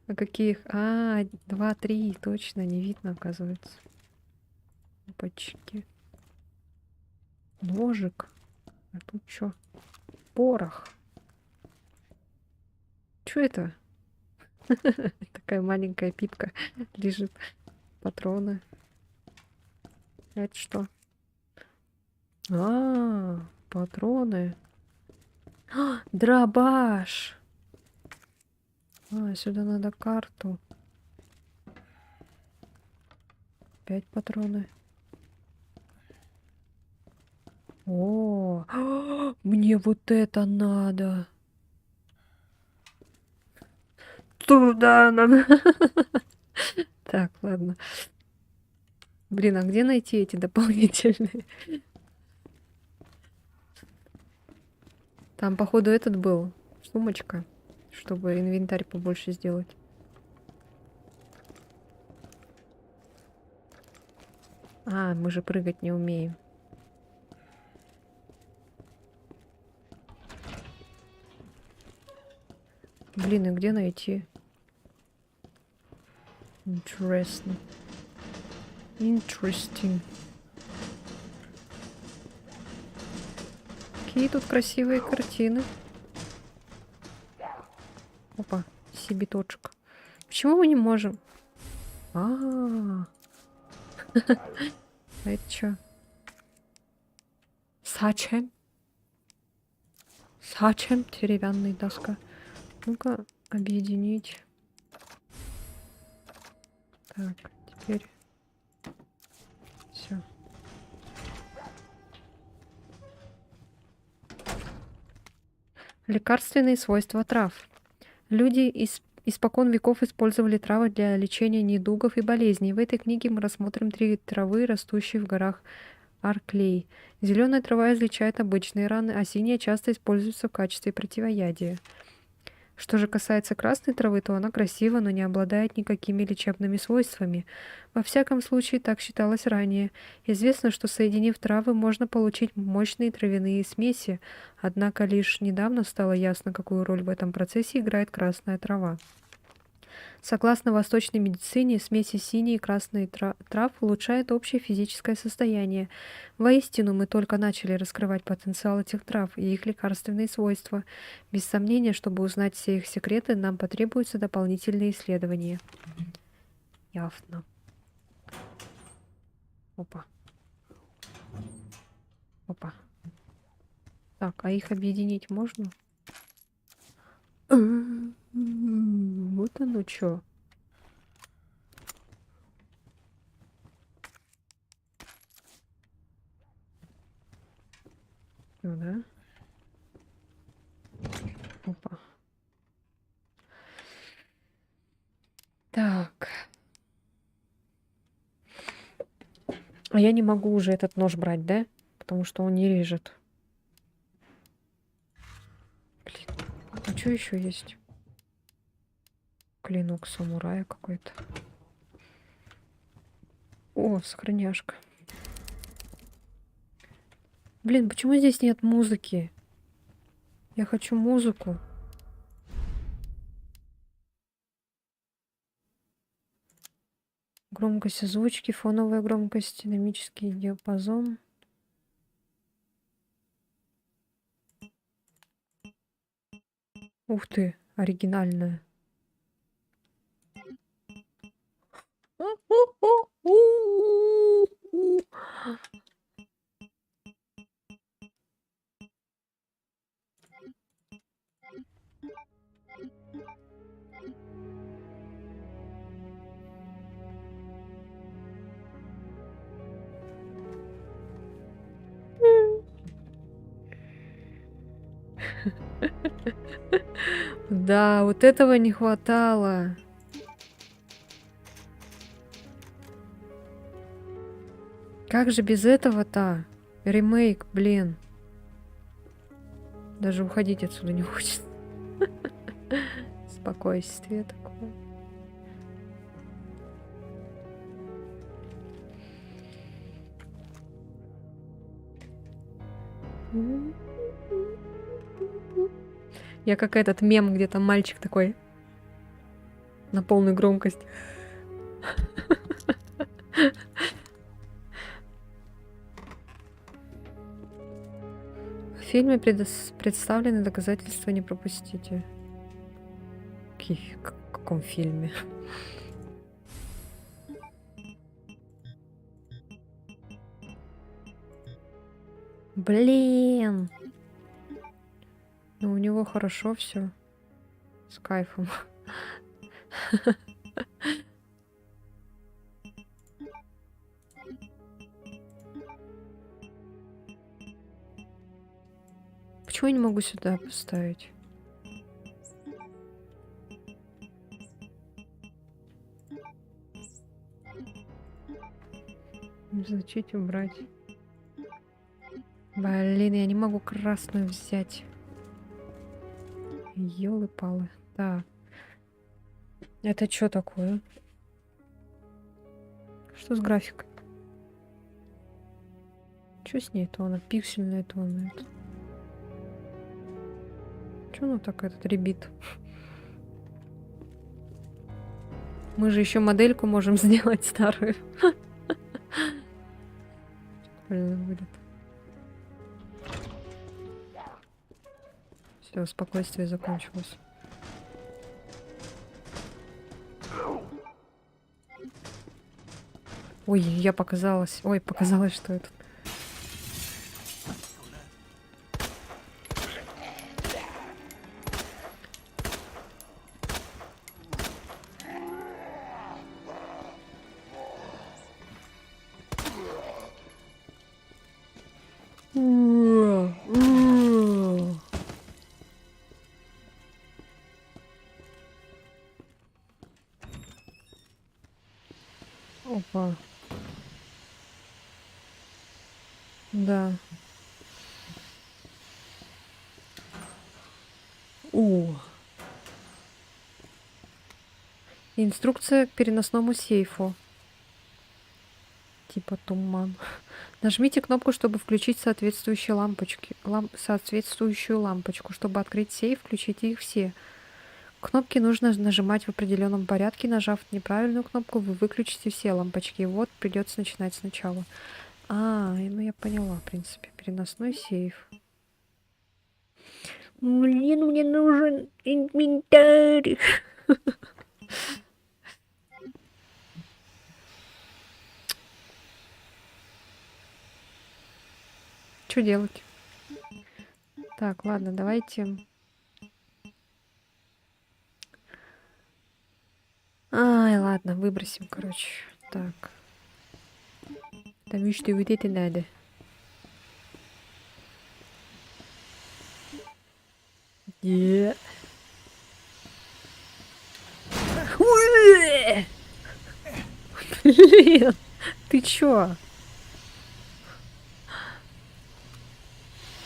А каких? 2, 3, точно, не видно, оказывается. Опачки. Ножик. А тут что? Порох. Что это? Такая маленькая пипка лежит. Патроны. Это что? Патроны. Дробаш. Сюда надо карту. 5 патроны. О, мне вот это надо. туда надо. Так, ладно. Блин, а где найти эти дополнительные? Там, походу, этот был. Сумочка, чтобы инвентарь побольше сделать. А, мы же прыгать не умеем. Блин, и где найти? Интересно. Interesting. Какие тут красивые картины. Опа, сибиточек. Почему мы не можем? А это чё? Сачем? Сачем? Деревянная доска. Ну-ка, объединить. Так, теперь все. Лекарственные свойства трав. Люди испокон веков использовали травы для лечения недугов и болезней. В этой книге мы рассмотрим 3 травы, растущие в горах Арклей. Зеленая трава излечает обычные раны, а синяя часто используется в качестве противоядия. Что же касается красной травы, то она красива, но не обладает никакими лечебными свойствами. Во всяком случае, так считалось ранее. Известно, что соединив травы, можно получить мощные травяные смеси, однако лишь недавно стало ясно, какую роль в этом процессе играет красная трава. Согласно восточной медицине, смеси синей и красной трав улучшают общее физическое состояние. Воистину, мы только начали раскрывать потенциал этих трав и их лекарственные свойства. Без сомнения, чтобы узнать все их секреты, нам потребуются дополнительные исследования. Явно. Опа. Опа. Так, а их объединить можно? Вот оно чё. Ну да. Опа. Так. А я не могу уже этот нож брать, да? Потому что он не режет. Блин. А что еще есть? Клинок самурая какой-то. О, сохраняшка. Блин, почему здесь нет музыки? Я хочу музыку. Громкость озвучки, фоновая громкость, динамический диапазон. Ух ты, оригинальная. Да, вот этого не хватало. Как же без этого-то? Ремейк, блин. Даже уходить отсюда не хочется. Спокойствие такое. Я как этот мем, где там мальчик такой на полную громкость. В фильме представлены доказательства, не пропустите. В каком фильме? Блин. Ну, у него хорошо все. С кайфом. Почему я не могу сюда поставить? Изучить, убрать. Блин, я не могу красную взять. Ёлы-палы. Так. Это что такое? Что с графикой? Что с ней-то? Она пиксельная, то она это. Что она так этот ребит? Мы же еще модельку можем сделать старую. Блин, будет. Все, спокойствие закончилось. Ой, я показалась. Ой, показалось, что это. Опа. Да. О. Инструкция к переносному сейфу. Типа туман. Нажмите кнопку, чтобы включить соответствующие лампочки. Соответствующую лампочку. Чтобы открыть сейф, включите их все. Кнопки нужно нажимать в определенном порядке. Нажав неправильную кнопку, вы выключите все лампочки. И вот придется начинать сначала. Ну я поняла, в принципе. Переносной сейф. Блин, мне нужен инвентарь. Что делать? Так, ладно, давайте. Ай, ладно, выбросим, короче. Так. Потому что вот это надо. Блин, ты чё?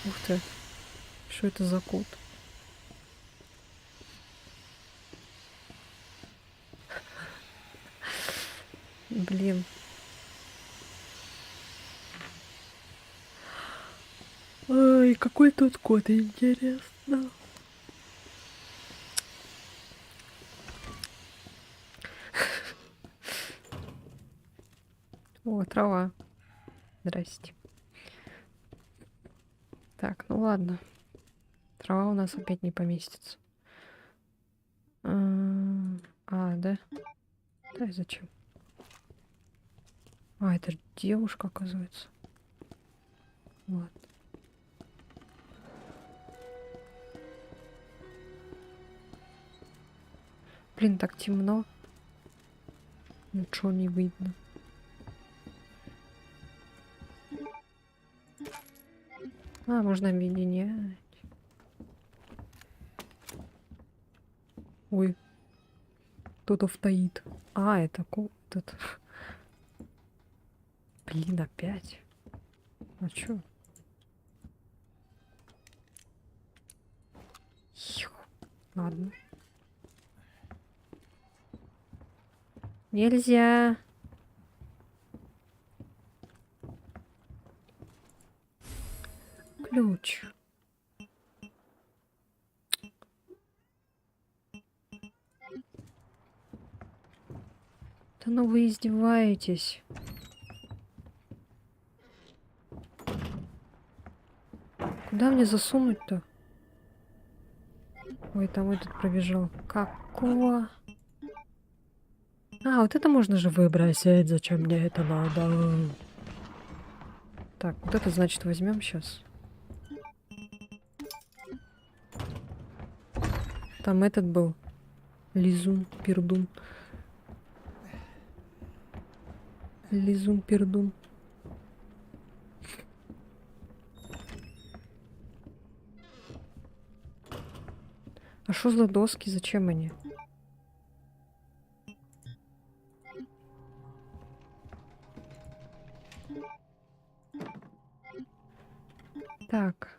Ух ты. Что это за кот? Блин. Ой, какой тут кот, интересно. О, трава. Здрасте. Так, ну ладно. Трава у нас опять не поместится. Да? Да, и зачем? Это же девушка, оказывается. Ладно. Блин, так темно. Ничего не видно. Можно объединять. Ой. Кто-то стоит. Это этот. Блин, опять. Чё? Ладно. Нельзя. Ключ. Да ну вы издеваетесь. Куда мне засунуть-то? Ой, там этот пробежал. Какого? Вот это можно же выбросить. Зачем мне это надо? Так, вот это, значит, возьмем сейчас. Там этот был. Лизун, пердун. Лизун, пердун. А что за доски? Зачем они? Так.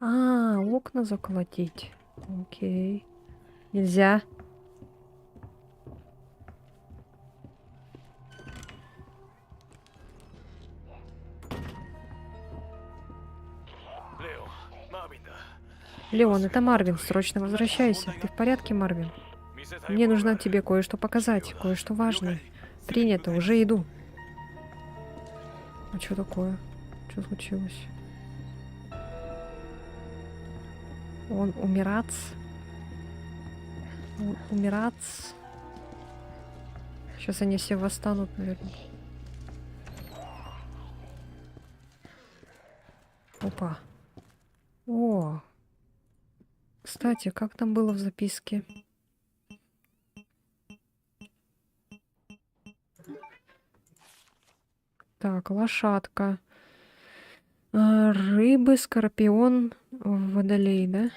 А, окна заколотить. Окей. Нельзя. Лео, Марвин. Леон, это Марвин. Срочно возвращайся. Ты в порядке, Марвин? Мне нужно тебе кое-что показать. Кое-что важное. Принято. Уже иду. А что такое? Что случилось? Он умирац? Он умирац? Сейчас они все восстанут, наверное. Опа. О. Кстати, как там было в записке? Так, лошадка. Рыбы, скорпион, водолей, да?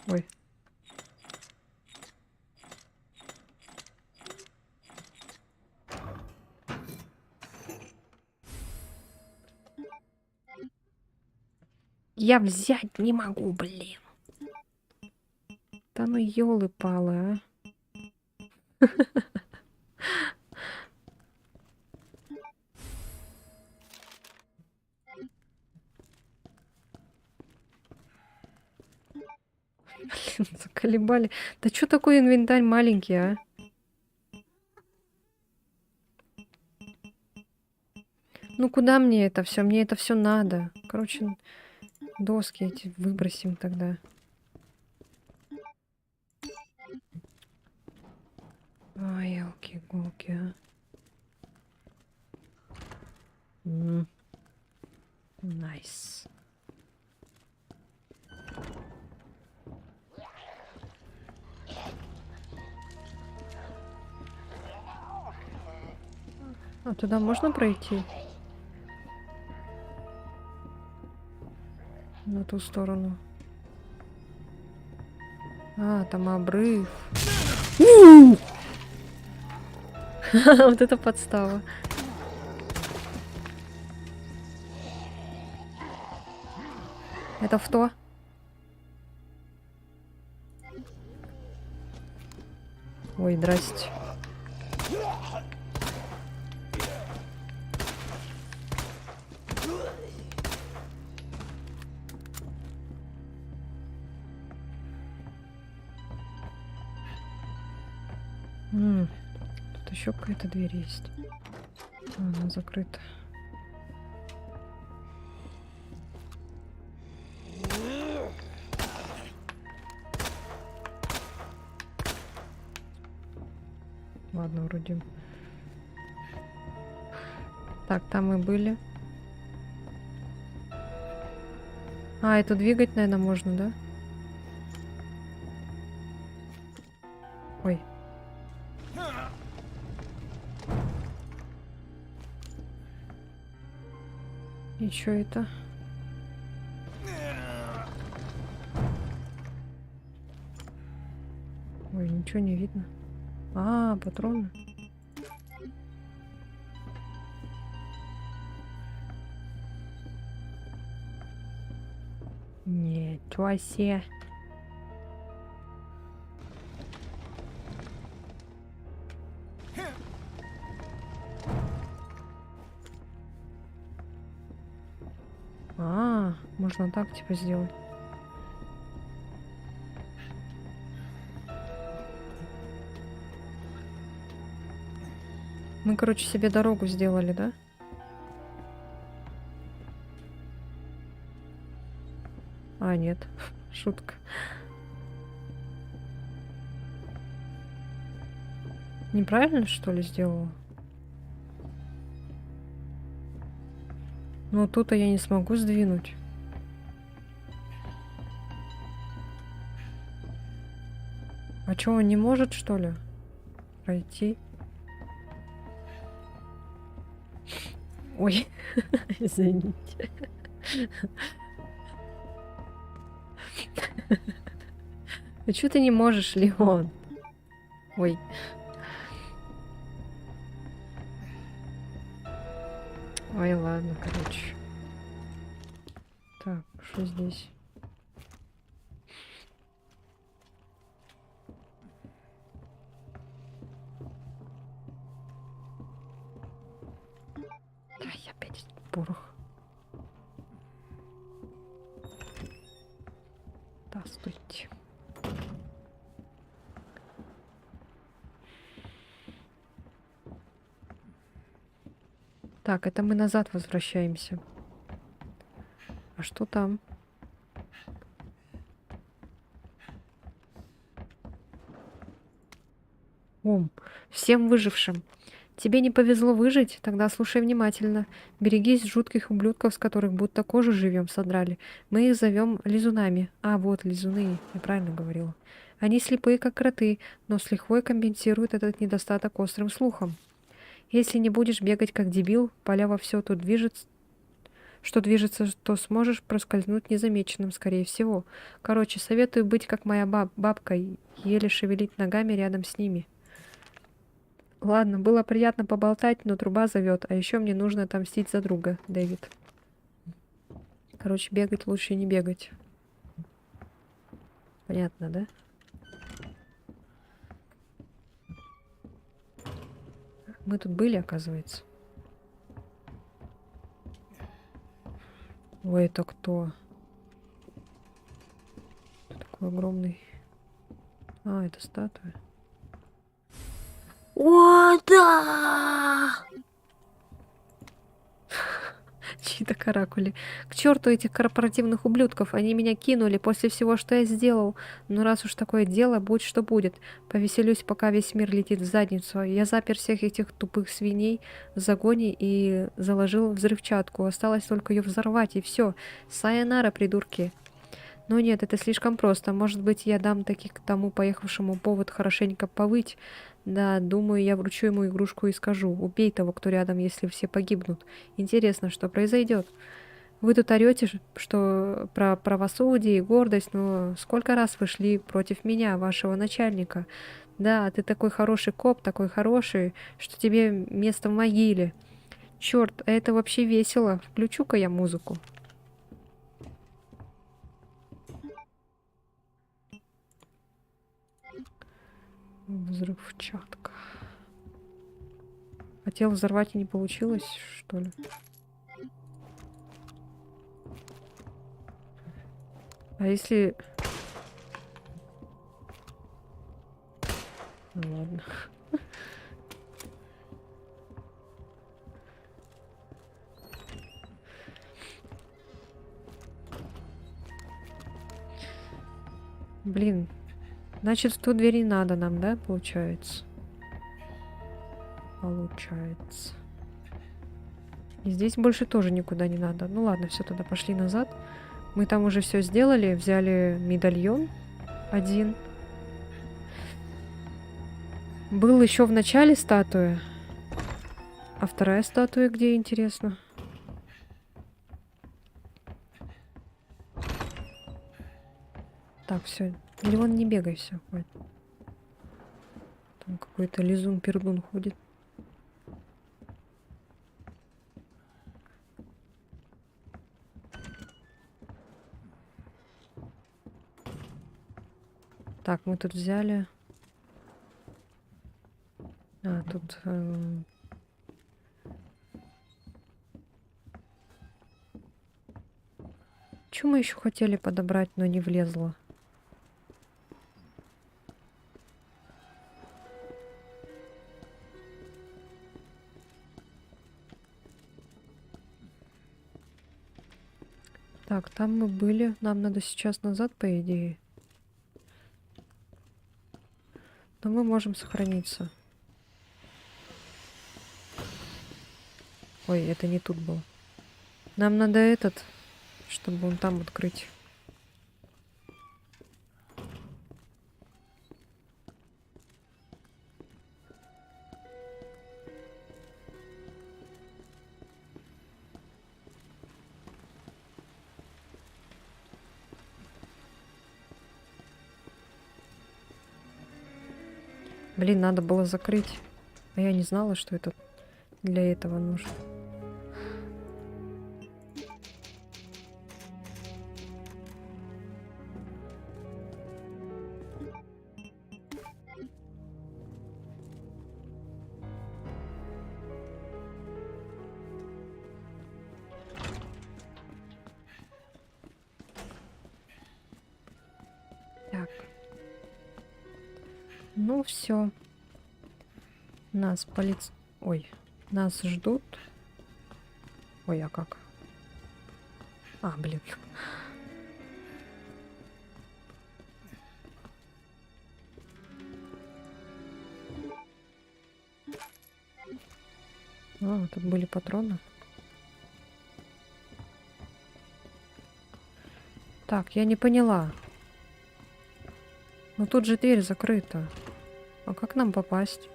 Ой. Я взять не могу, блин. Да ну ёлы-палы, а. Блин, заколебали. Да чё такой инвентарь маленький, а? Ну куда мне это все? Мне это все надо. Короче, доски эти выбросим тогда. Ой, елки-голки, а. Найс. А туда можно пройти? На ту сторону. А, там обрыв. Вот это подстава. Это что? Ой, здрасте. Тут еще какая-то дверь есть. А, она закрыта. Ладно, вроде. Так, там мы были. А, это двигать, наверное, можно, да? Ой. И чё это? Ой, ничего не видно. А, патроны. Ничего себе. А, можно так типа сделать. Мы, короче, себе дорогу сделали, да? А, нет. Шутка. Неправильно, что ли, сделала? Ну, тут-то я не смогу сдвинуть. А чё, он не может, что ли, пройти? Ой, извините. А чё ты не можешь, Леон? Ой. Ой, ладно, короче. Так, что здесь? Ай, опять порох. Да, стойте. Так, это мы назад возвращаемся. А что там? Ом, всем выжившим. Тебе не повезло выжить? Тогда слушай внимательно. Берегись жутких ублюдков, с которых будто кожу живьем содрали. Мы их зовем лизунами. А, вот, лизуны, я правильно говорила. Они слепые, как кроты, но с лихвой компенсируют этот недостаток острым слухом. Если не будешь бегать как дебил, поля во все тут движется, что движется, то сможешь проскользнуть незамеченным, скорее всего. Короче, советую быть как моя бабка, еле шевелить ногами рядом с ними. Ладно, было приятно поболтать, но труба зовет, а еще мне нужно отомстить за друга, Дэвид. Короче, бегать лучше не бегать. Понятно, да? Мы тут были, оказывается. Ой, это кто? Кто такой огромный? А, это статуя. О, да! Чьи-то каракули. К черту этих корпоративных ублюдков. Они меня кинули после всего, что я сделал. Но раз уж такое дело, будь что будет. Повеселюсь, пока весь мир летит в задницу. Я запер всех этих тупых свиней в загоне и заложил взрывчатку. Осталось только ее взорвать, и все. Сайонара, придурки. Но нет, это слишком просто. Может быть, я дам таки к тому поехавшему повод хорошенько повыть. Да, думаю, я вручу ему игрушку и скажу: убей того, кто рядом, если все погибнут. Интересно, что произойдет. Вы тут орете, что про правосудие и гордость, но сколько раз вы шли против меня, вашего начальника? Да, ты такой хороший коп, такой хороший, что тебе место в могиле. Черт, а это вообще весело. Включу-ка я музыку. Взрывчатка. Хотел взорвать и не получилось, что ли? А если... Ну, ладно. Блин. Значит, в ту дверь не надо нам, да, получается? Получается. И здесь больше тоже никуда не надо. Ну ладно, все, тогда пошли назад. Мы там уже все сделали, взяли медальон один. Был еще в начале статуя. А вторая статуя где, интересно? Так, все. Леон, не бегай, все, хватит. Там какой-то лизун-пердун ходит. Так, мы тут взяли... А, тут... Чё мы еще хотели подобрать, но не влезло? Так, там мы были. Нам надо сейчас назад, по идее. Но мы можем сохраниться. Ой, это не тут был. Нам надо этот, чтобы он там открыть. Блин, надо было закрыть. А я не знала, что это для этого нужно. Так. Ну все. Нас Ой, нас ждут. Ой, а как? А, блин. А, тут были патроны. Так, я не поняла. Но тут же дверь закрыта. А как нам попасть?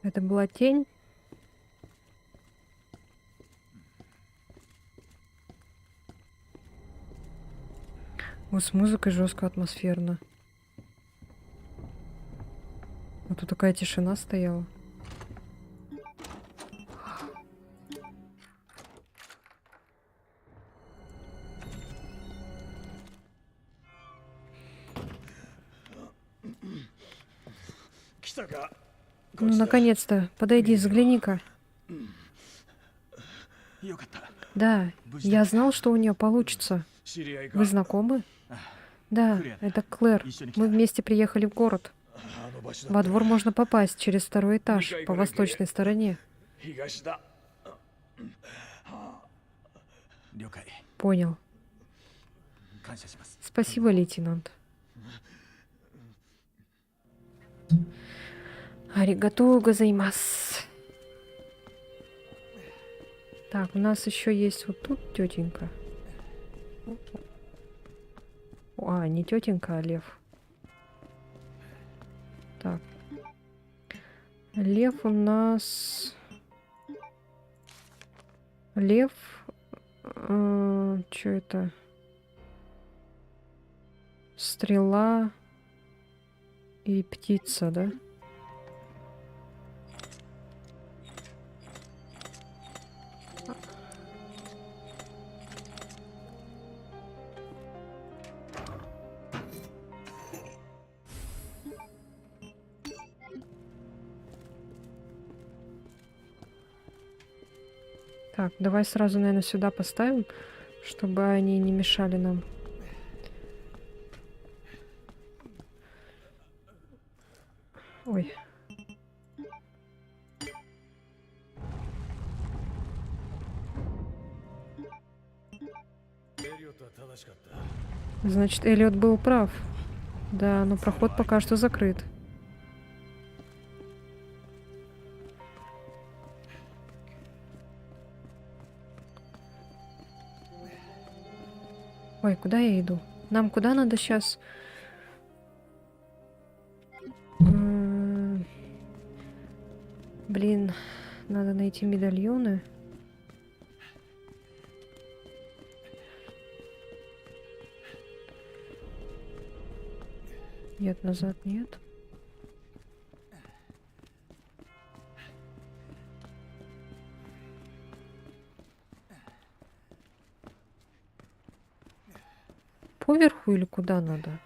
Это была тень? Вот с музыкой жестко атмосферно. А тут такая тишина стояла. Ну, наконец-то. Подойди, взгляни-ка. Да, я знал, что у нее получится. Вы знакомы? Да, это Клэр. Мы вместе приехали в город. Во двор можно попасть через второй этаж, по восточной стороне. Понял. Спасибо, лейтенант. Аригато гозаимас. Так, у нас еще есть вот тут тетенька. А, не тетенька, а лев. Так. Лев у нас... Лев... что это? Стрела и птица, да? Так, давай сразу, наверное, сюда поставим, чтобы они не мешали нам. Ой. Значит, Эллиот был прав. Да, но проход пока что закрыт. Ой, куда я иду? Нам куда надо сейчас? Блин, надо найти медальоны. Нет, назад нет. Поверху или куда надо?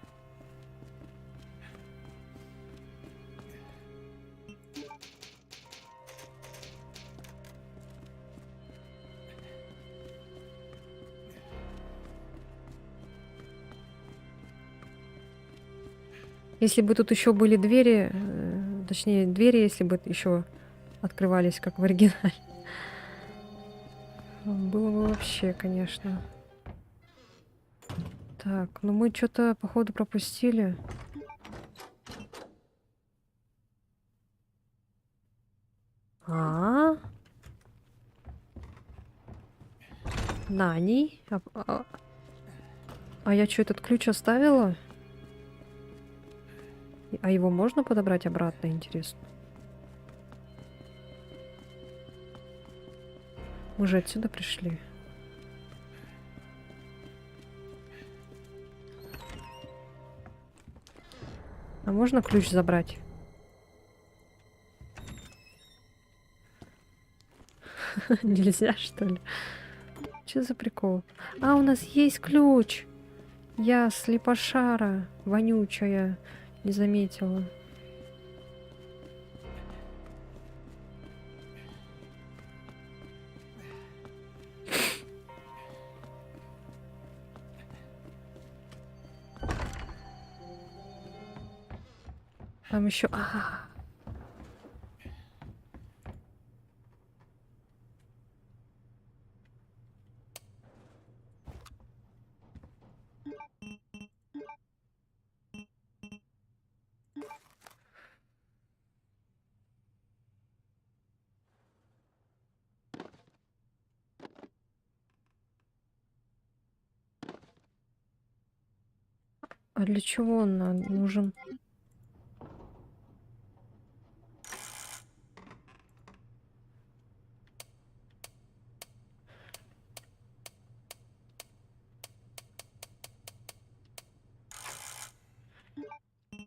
Если бы тут еще были двери, точнее двери, если бы еще открывались, как в оригинале, было бы вообще, конечно. Так, ну мы что-то, походу, пропустили. Нани? А я что, этот ключ оставила? А его можно подобрать обратно, интересно? Мы же отсюда пришли. А можно ключ забрать? Нельзя, что ли? Что за прикол? А, у нас есть ключ! Я слепошара, вонючая, не заметила. Там еще... А для чего он нужен?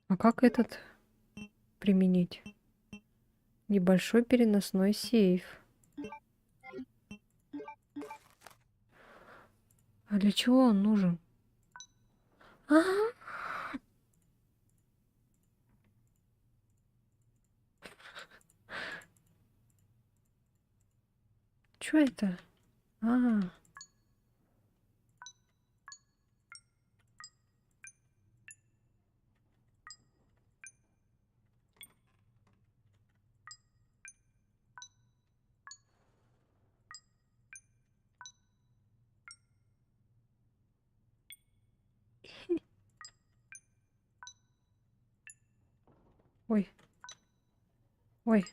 А как этот применить? Небольшой переносной сейф. А для чего он нужен? А, что это? А, ой, ой.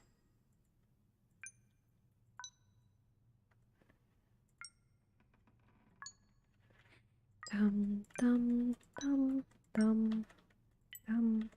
Там, там, там, там, там.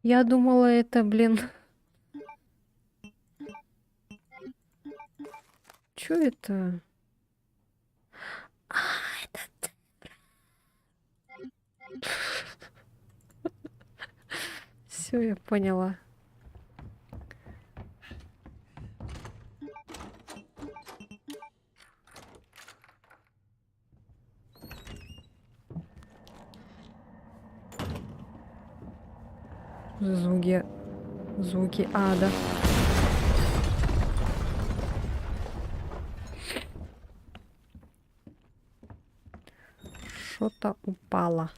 Я думала, это, блин, что это? А, это... Все, я поняла. Звуки, звуки ада. Что-то упало.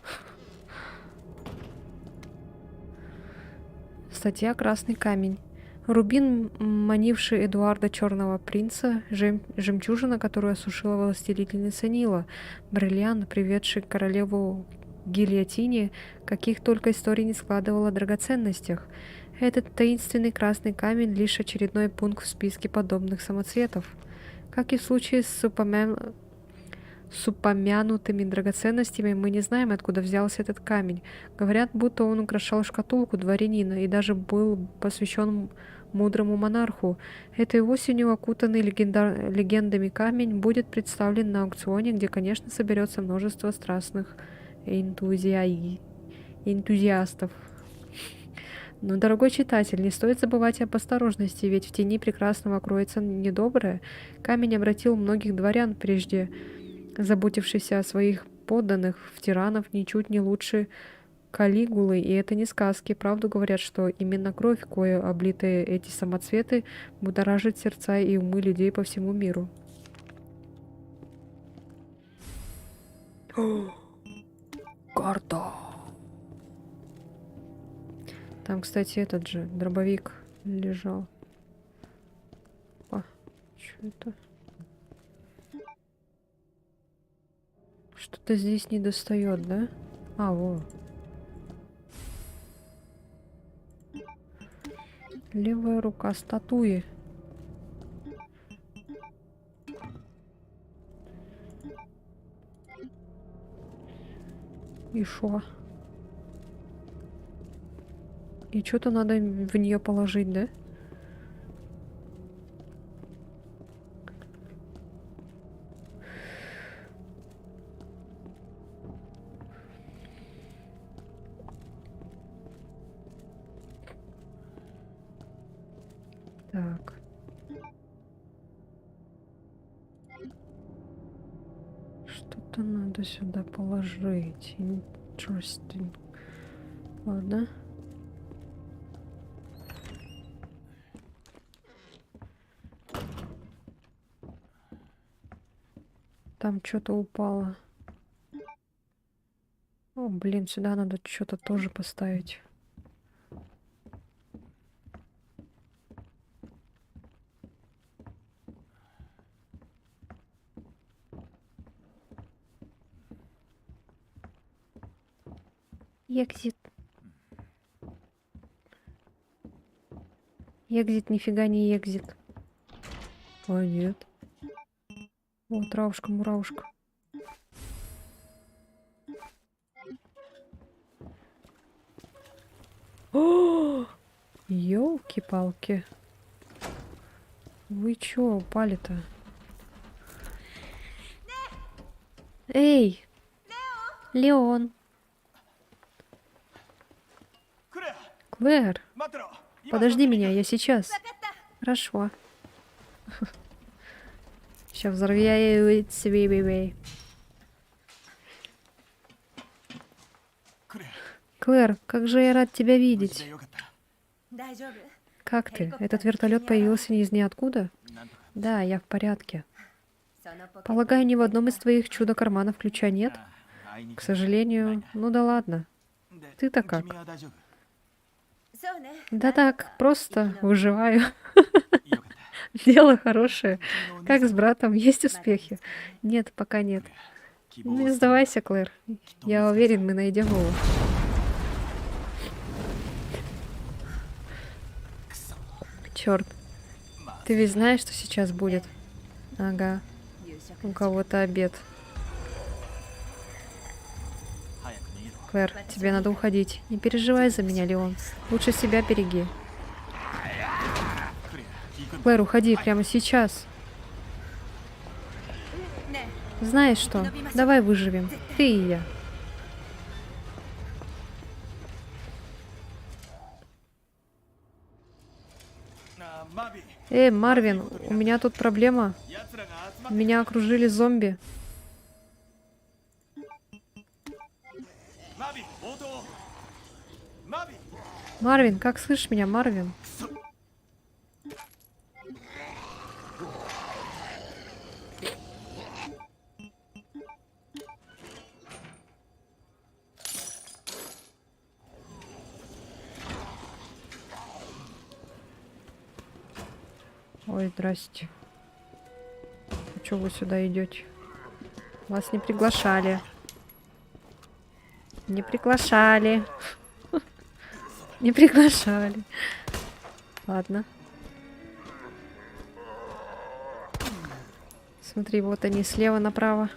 Статья «Красный камень». Рубин, манивший Эдуарда Черного Принца, жемчужина, которую осушила властелительница Нила, бриллиант, приведший королеву к гильотине, каких только историй не складывала о драгоценностях. Этот таинственный красный камень — лишь очередной пункт в списке подобных самоцветов. Как и в случае с упомянутыми драгоценностями, мы не знаем, откуда взялся этот камень. Говорят, будто он украшал шкатулку дворянина и даже был посвящен мудрому монарху. Этой осенью окутанный легендами камень будет представлен на аукционе, где, конечно, соберется множество страстных энтузиастов. Но, дорогой читатель, не стоит забывать об осторожности, ведь в тени прекрасного кроется недоброе. Камень обратил многих дворян, прежде заботившийся о своих подданных, в тиранов ничуть не лучше Калигулы, и это не сказки. Правду говорят, что именно кровь, кою облитые эти самоцветы, будоражит сердца и умы людей по всему миру. Карта. Там, кстати, этот же дробовик лежал. А, что это? Что-то здесь не достает, да? А, во. Левая рука статуи. И шо? И что-то надо в нее положить, да? Так. Что-то надо сюда положить. Interesting. Ладно. Там что-то упало. О, блин, сюда надо что-то тоже поставить. Экзит. Экзит, нифига не экзит. А, нет. О, травушка, муравушка. О, ёлки-палки. Вы чё упали-то? Эй! Леон! Клэр! Подожди меня, я сейчас. Хорошо. Сейчас взорвяю свибивей. Клэр, как же я рад тебя видеть. Как ты? Этот вертолет появился из ниоткуда? Да, я в порядке. Полагаю, ни в одном из твоих чудо-карманов ключа нет? К сожалению, ну да ладно. Ты-то как? Да так, просто выживаю. Дело хорошее. Как с братом? Есть успехи? Нет, пока нет. Не сдавайся, Клэр. Я уверен, мы найдем его. Черт. Ты ведь знаешь, что сейчас будет? Ага. У кого-то обед. Клэр, тебе надо уходить. Не переживай за меня, Леон. Лучше себя береги. Клэр, уходи прямо сейчас. Знаешь что? Давай выживем. Ты и я. Марвин, у меня тут проблема. Меня окружили зомби. Марвин, как слышишь меня, Марвин? Ой, здрасте. А чё вы сюда идете? Вас не приглашали. Не приглашали. Не приглашали. Ладно. Смотри, вот они слева направо.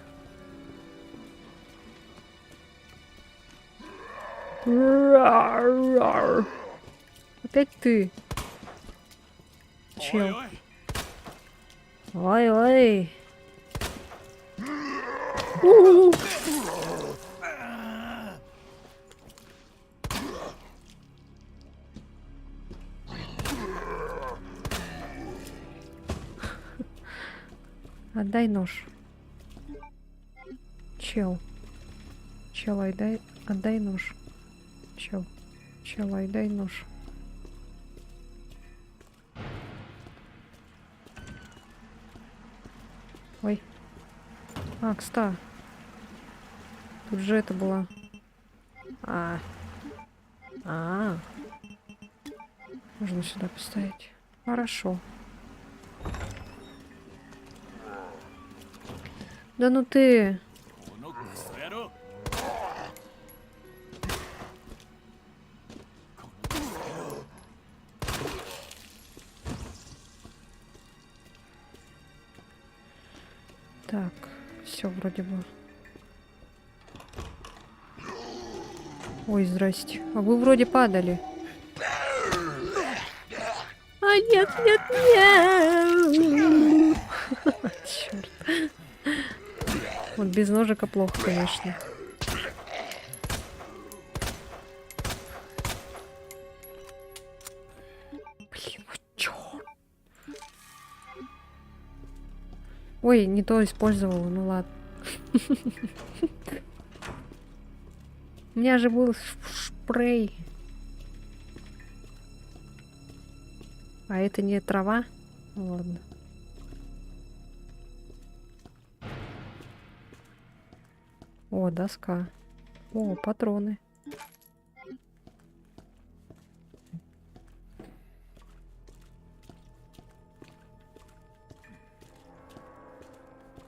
Опять ты. Чел. Ой-ой. Отдай нож. Чел. Чел, отдай нож. Чел, отдай нож. Ой. А, кста. Тут же это было. Можно сюда поставить. Хорошо. Да ну ты. Так, все вроде бы. Ой, здрасте. А вы вроде падали. А нет, нет, нет. Черт. Вот без ножика плохо, конечно. Блин, вот чё? Ой, не то использовала, ну ладно. У меня же был спрей. А это не трава? Ну, ладно. О, доска. О, патроны.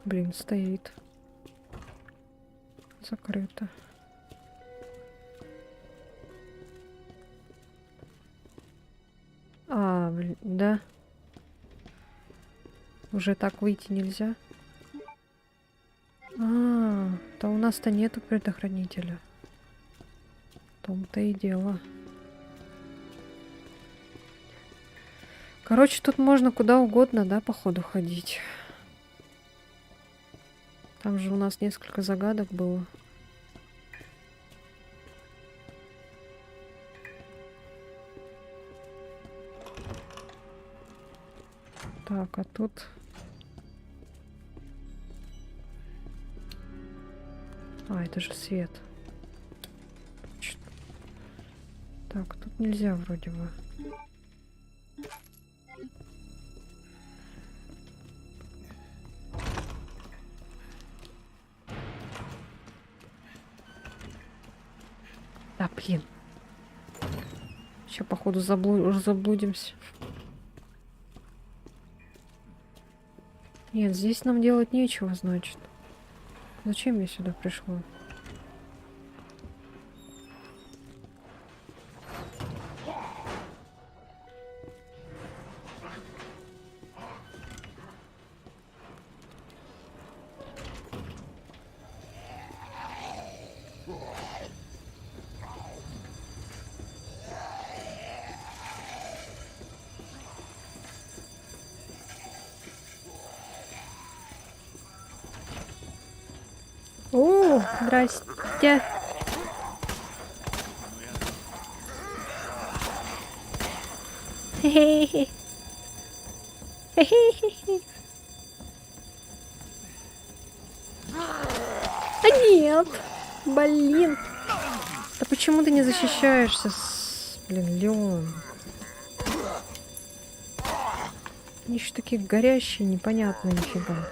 Блин, стоит. Закрыто. А, блин, да. Уже так выйти нельзя. То у нас-то нету предохранителя. В том-то и дело. Короче, тут можно куда угодно, да, походу ходить. Там же у нас несколько загадок было. Так, а тут... А, это же свет. Так, тут нельзя вроде бы. Да, блин. Сейчас, походу, заблудимся. Нет, здесь нам делать нечего, значит. Зачем я сюда пришла? О, здрасте. Хе-хе-хе. Хе-хе-хе. А нет. Блин. Да почему ты не защищаешься? Блин, Леон. Они еще такие горящие, непонятные нифига.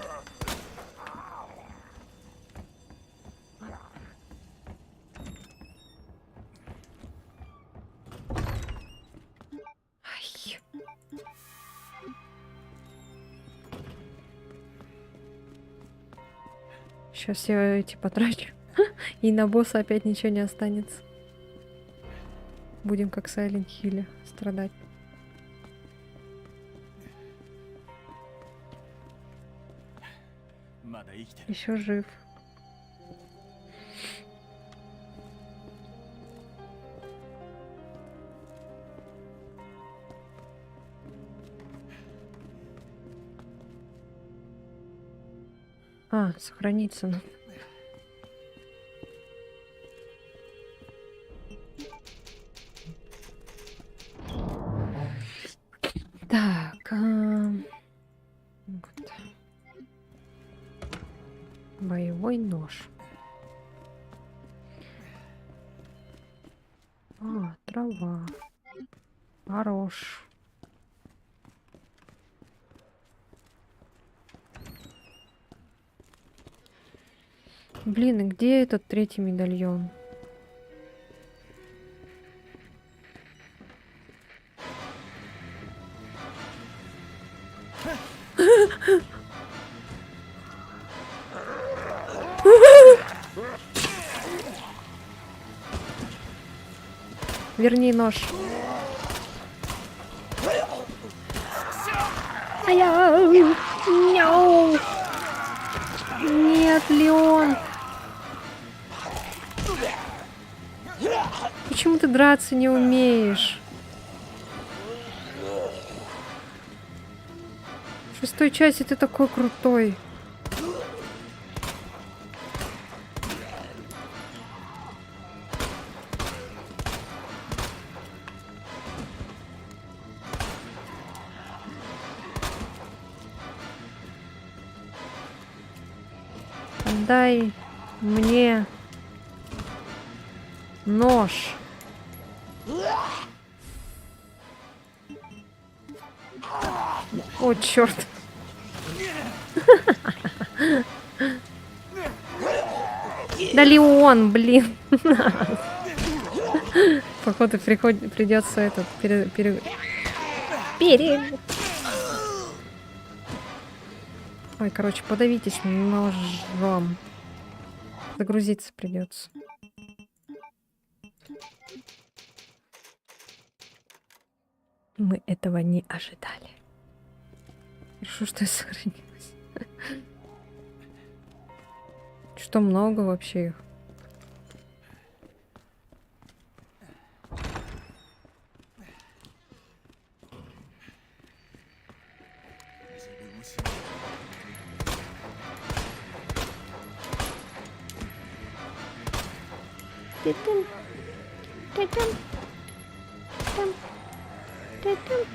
Сейчас я эти потрачу. И на босса опять ничего не останется. Будем как в Silent Hill страдать. Еще жив. А, сохраниться надо. Так. Вот. Боевой нож. А, трава. Хорош. Блин, и где этот третий медальон? Верни нож. Ай-яй! Няу! Нет, Леон! Почему ты драться не умеешь? В 6-й части ты такой крутой. Дай мне нож. О, черт. Да Леон, блин. Походу придется этот Ой, короче, подавитесь ножом. Загрузиться придется. Мы этого не ожидали. Хорошо, что я сохранилась. Что много вообще их? Ты-тым. Ты-тым. Тым. Ты-тым.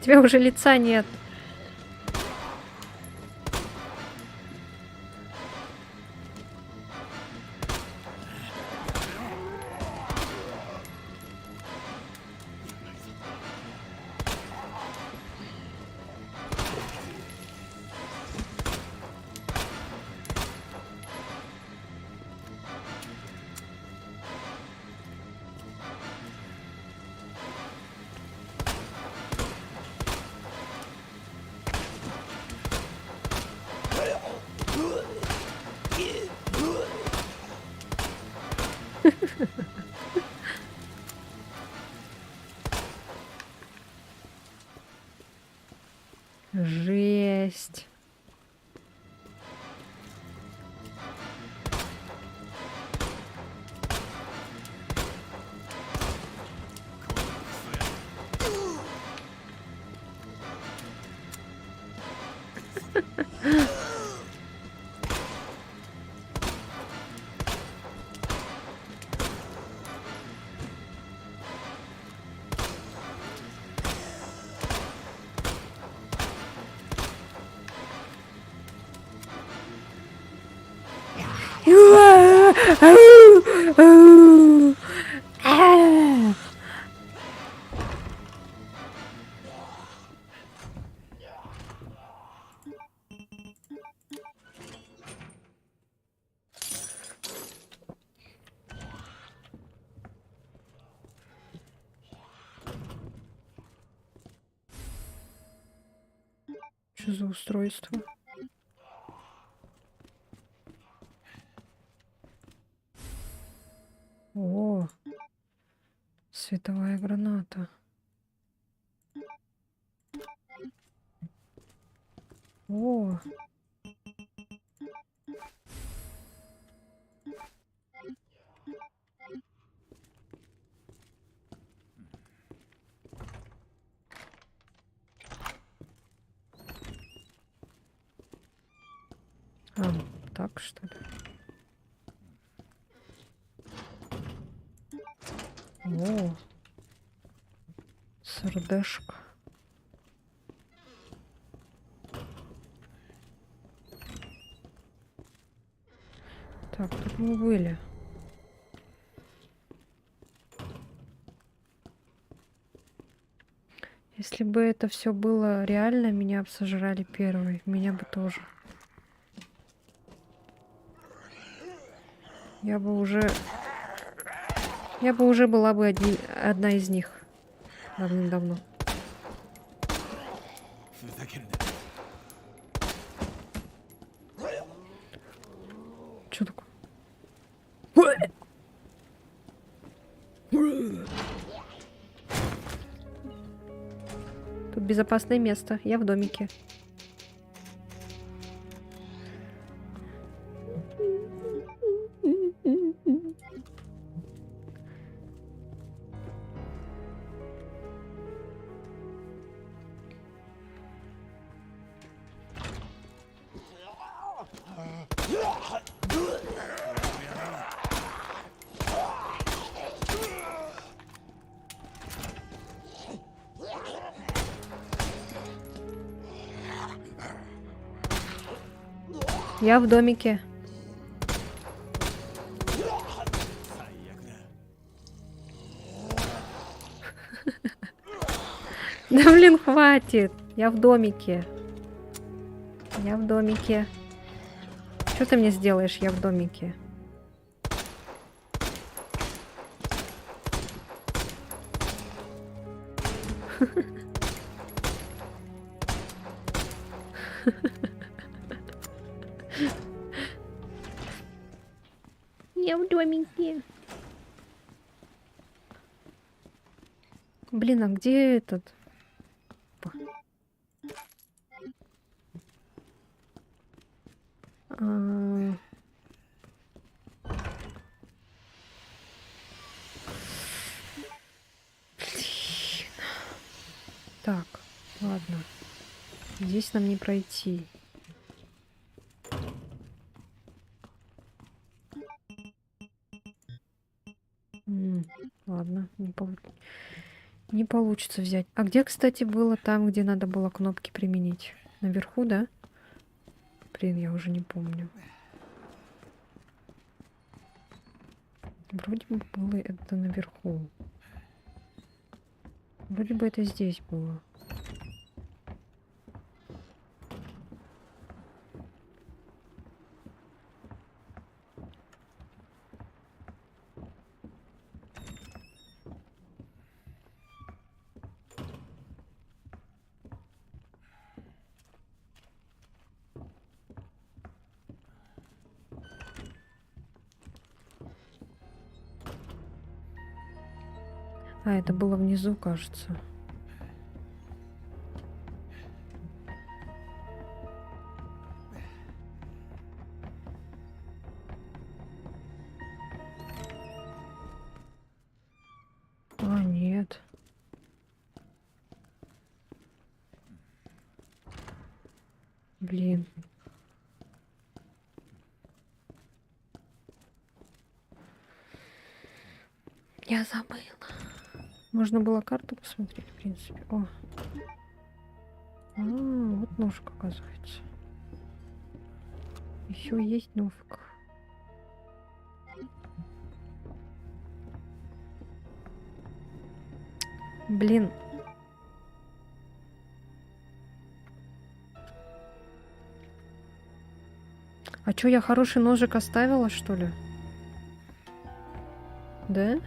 У тебя уже лица нет. Жесть. Что за устройство? О, световая граната. О. А, так что ли? О, сердешко. Так, тут мы были. Если бы это все было реально, меня бы сожрали первой. Меня бы тоже. Я бы уже была бы одна из них. Давным-давно. Чё такое? Тут безопасное место. Я в домике. Я в домике. Да блин, хватит. Я в домике. Я в домике. Что ты мне сделаешь? Я в домике. Я в домике. Блин, а где этот? А, Так, ладно. Здесь нам не пройти. Ладно, не получится взять. А где, кстати, было там, где надо было кнопки применить? Наверху, да? Блин, я уже не помню. Вроде бы было это наверху. Вроде бы это здесь было. А, это было внизу, кажется. А, нет. Блин. Я забыла. Можно было карту посмотреть, в принципе. О. А, вот ножик, оказывается. Еще есть ножик. Блин. А чё, я хороший ножик оставила, что ли? Да?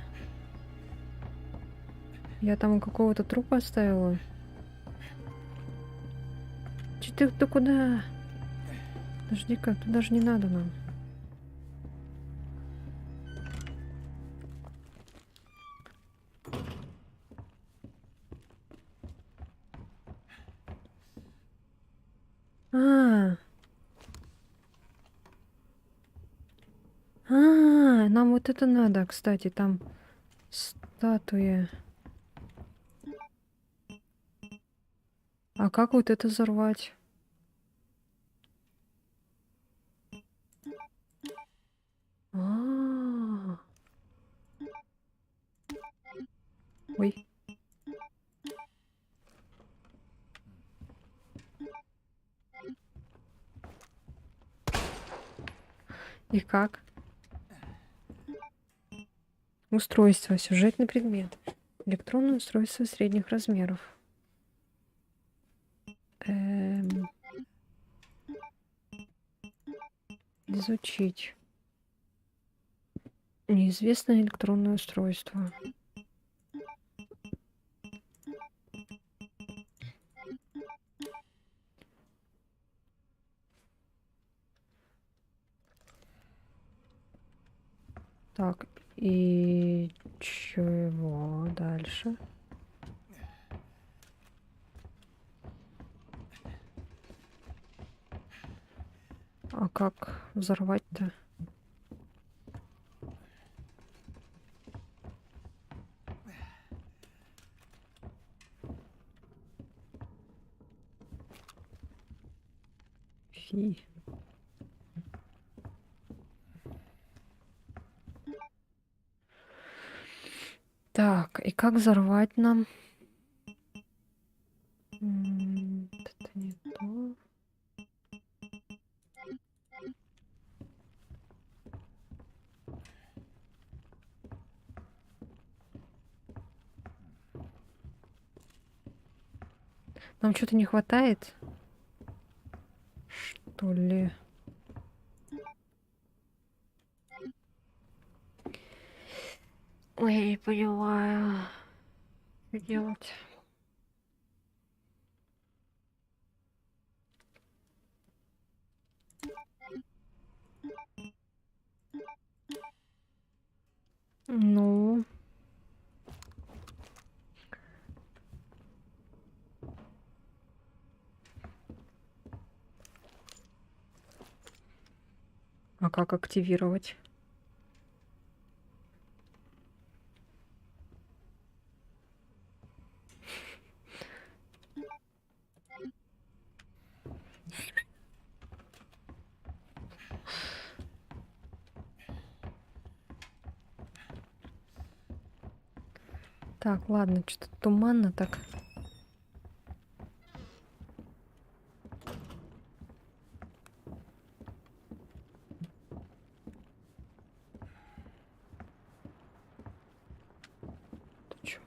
Я там какого-то трупа оставила. Че ты куда? Подожди-ка, туда же не надо нам. А, нам вот это надо, кстати, там статуя. А как вот это взорвать? А, ой. И как? Устройство. Сюжетный предмет. Электронное устройство средних размеров. Изучить. Неизвестное электронное устройство. Так, и чего дальше? А как взорвать-то? Фи. Так, и как взорвать нам? Это не то. Нам что-то не хватает? Что ли? Ой, я не понимаю. Что делать? Ну. А как активировать? Так, ладно, что-то туманно так. Ты чё?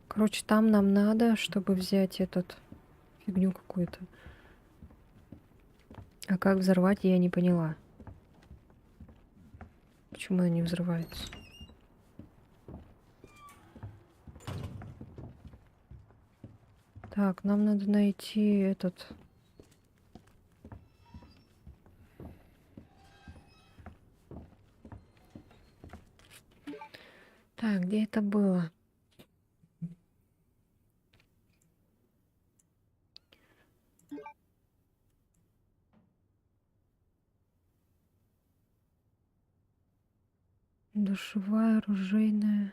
Короче, там нам надо, чтобы взять этот фигню какую-то. А как взорвать, я не поняла. Почему она не взрывается? Так, нам надо найти этот... Так, где это было? Душевая, оружейная.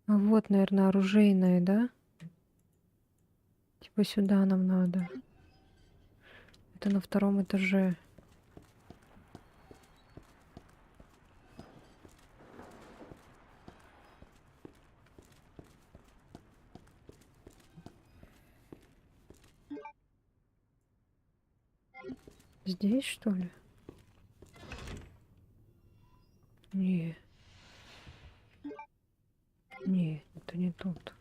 А вот, наверное, оружейная, да? Типа сюда нам надо. Это на втором этаже. Здесь, что ли? Не. Не, это не тут.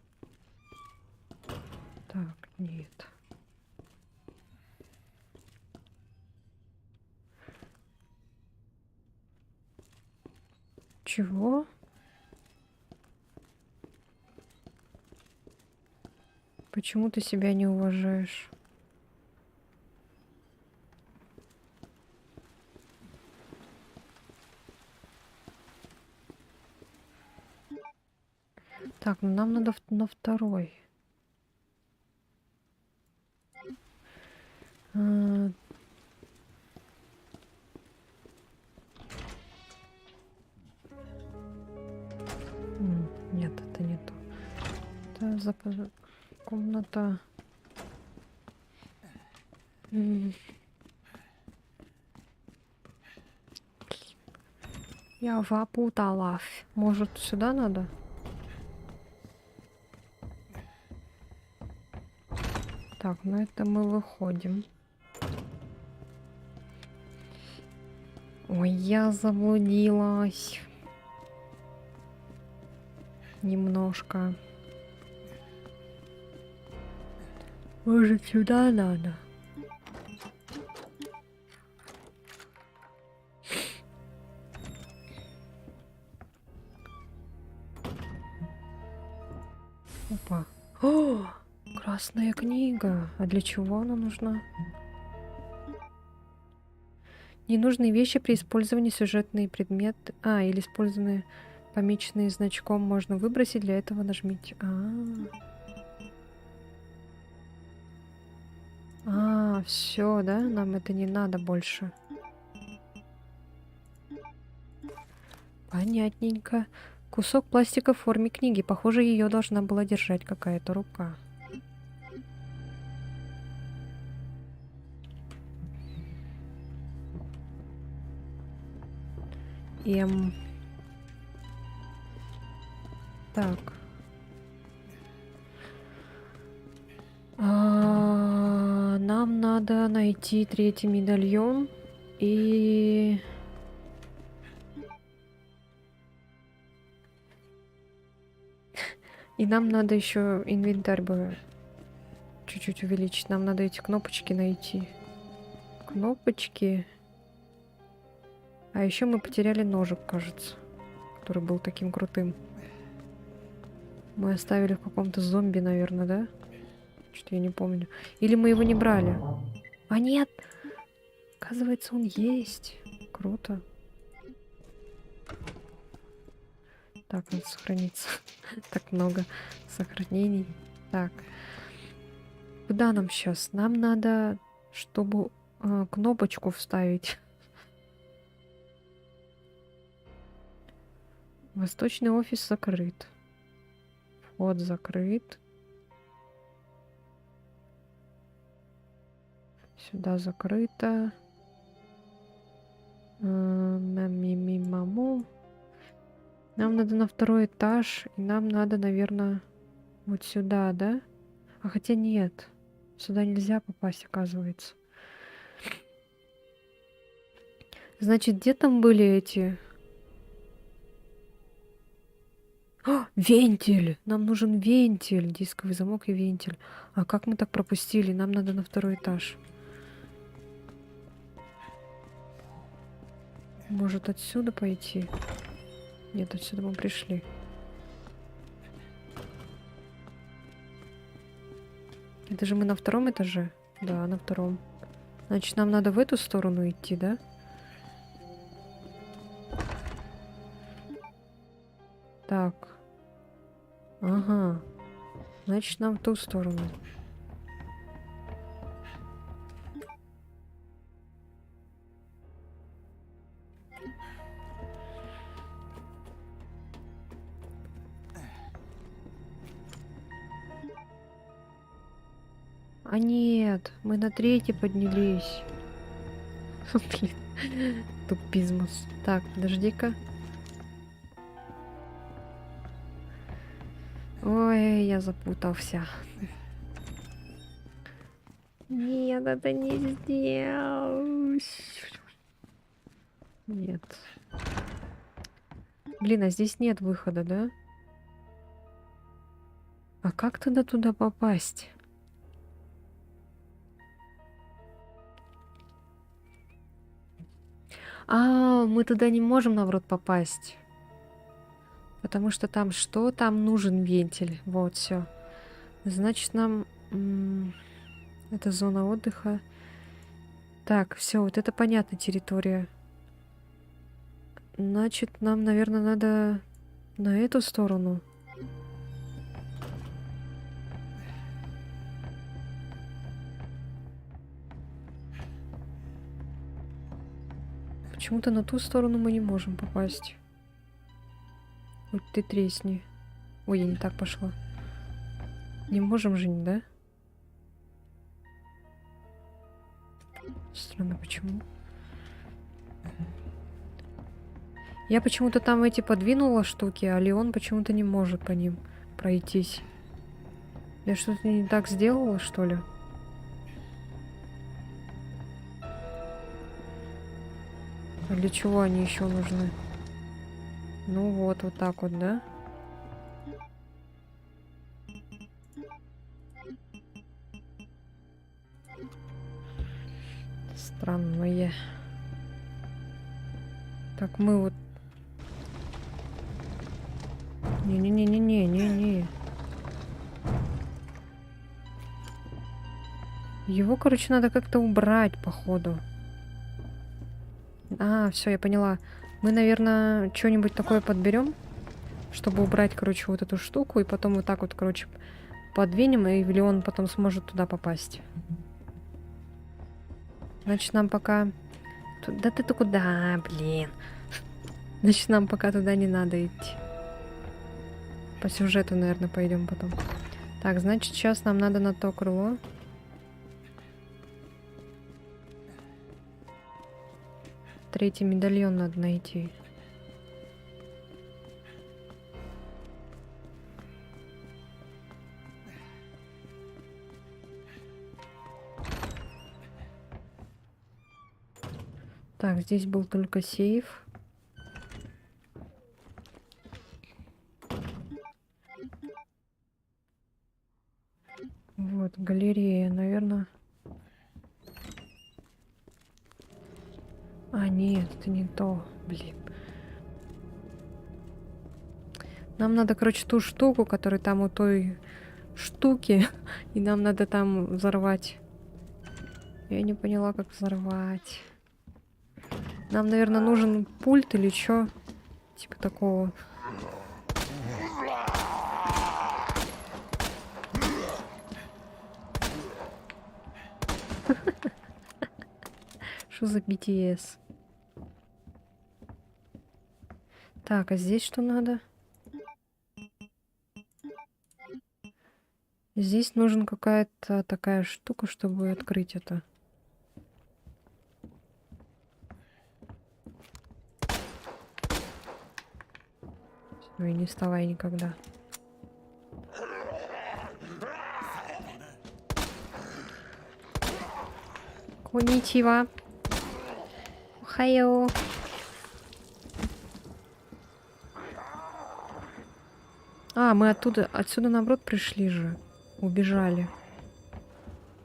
Так, нет. Чего? Почему ты себя не уважаешь? Так, ну нам надо на второй. А, нет, это не то. Это комната. Я запуталась. Может, сюда надо? Так, ну это мы выходим. Ой, я заблудилась. Немножко. Может, сюда надо? Опа. О, красная книга. А для чего она нужна? Ненужные вещи при использовании сюжетные предметы. Или использованные помеченные значком можно выбросить. Для этого нажмите. Все, да? Нам это не надо больше. Понятненько. Кусок пластика в форме книги. Похоже, ее должна была держать какая-то рука. Так. Нам надо найти третий медальон и... И нам надо еще инвентарь бы чуть-чуть увеличить. Нам надо эти кнопочки найти. Кнопочки. А еще мы потеряли ножик, кажется, который был таким крутым. Мы оставили в каком-то зомби, наверное, да? Что-то я не помню. Или мы его не брали? А нет! Оказывается, он есть. Круто. Так, надо сохраниться. Так много сохранений. Так. Куда нам сейчас? Нам надо, чтобы кнопочку вставить. Восточный офис закрыт. Вход закрыт. Сюда закрыто. Маму. Нам надо на второй этаж. И нам надо, наверное, вот сюда, да? А хотя нет. Сюда нельзя попасть, оказывается. Значит, где там были эти... Вентиль! Нам нужен вентиль. Дисковый замок и вентиль. А как мы так пропустили? Нам надо на второй этаж. Может, отсюда пойти? Нет, отсюда мы пришли. Это же мы на втором этаже? Да, на втором. Значит, нам надо в эту сторону идти, да? Так. Ага. Значит, нам в ту сторону. А нет, мы на третий поднялись. Блин, тупизмус. Так, подожди-ка. Ой, я запутался. Нет, это не здесь. Нет. Блин, а здесь нет выхода, да? А как тогда туда попасть? Мы туда не можем, наоборот, попасть. Потому что там что? Там нужен вентиль. Вот, все. Значит, нам... это зона отдыха. Так, все, вот это понятная территория. Значит, нам, наверное, надо на эту сторону. Почему-то на ту сторону мы не можем попасть. Хоть ты тресни. Ой, я не так пошла. Не можем же, да? Странно, почему? Я почему-то там эти подвинула штуки, а Леон почему-то не может по ним пройтись. Я что-то не так сделала, что ли? А для чего они еще нужны? Ну вот, вот так вот, да? Странное. Так, мы вот... Не-не-не-не-не-не-не. Его, короче, надо как-то убрать, походу. А, все, я поняла. Мы, наверное, что-нибудь такое подберем, чтобы убрать, короче, вот эту штуку, и потом вот так вот, короче, подвинем, и Леон потом сможет туда попасть. Значит, нам пока... Да ты-то куда, блин? Значит, нам пока туда не надо идти. По сюжету, наверное, пойдем потом. Так, значит, сейчас нам надо на то крыло. Третий медальон надо найти. Так, здесь был только сейф. Вот, галерея, наверное. А, нет, это не то. Блин. Нам надо, короче, ту штуку, которая там у той штуки, и нам надо там взорвать. Я не поняла, как взорвать. Нам, наверное, нужен пульт или что? Типа такого. Что за BTS? Так, а здесь что надо? Здесь нужен какая-то такая штука, чтобы открыть это. Ой, не вставай никогда. Конничева. Хайо. А, мы отсюда наоборот пришли же. Убежали.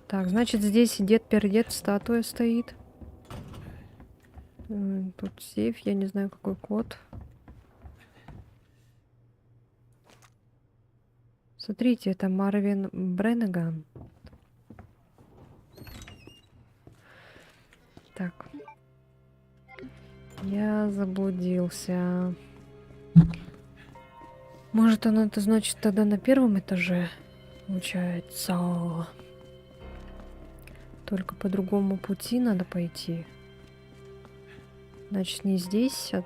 Так, значит, здесь дед-пердед статуя стоит. Тут сейф, я не знаю, какой код. Смотрите, это Марвин Бреннеган. Так. Я заблудился. Может, оно это значит тогда на первом этаже? Получается. Только по другому пути надо пойти. Значит, не здесь, а...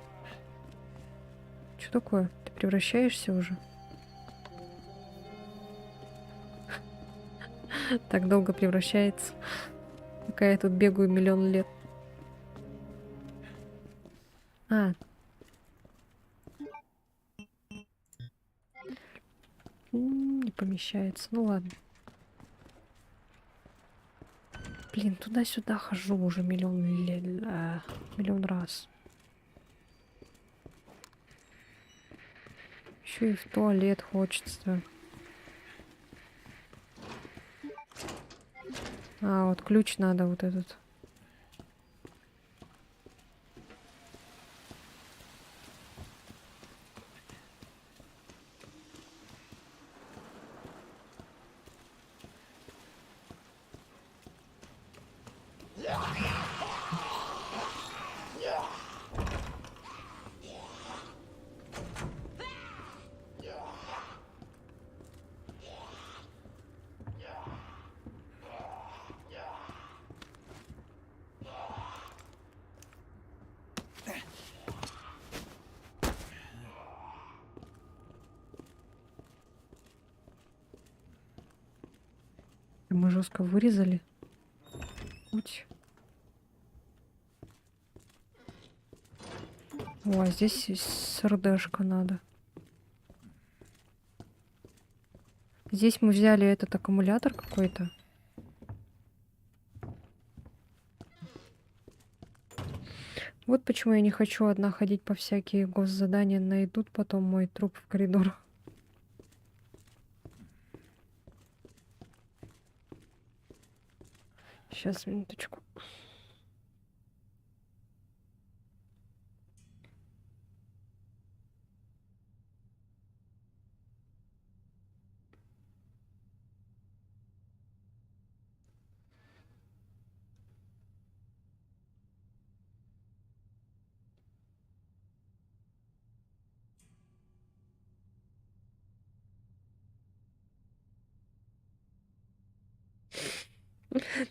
Что такое? Ты превращаешься уже? Так долго превращается. Пока я тут бегаю миллион лет. А. Не помещается. Ну ладно. Блин, туда-сюда хожу уже миллион раз. Еще и в туалет хочется. А, вот ключ надо вот этот. Мы жестко вырезали. Уть. О, а здесь СРДшка надо. Здесь мы взяли этот аккумулятор какой-то. Вот почему я не хочу одна ходить по всякие госзадания. Найдут потом мой труп в коридор. Сейчас, минуточку.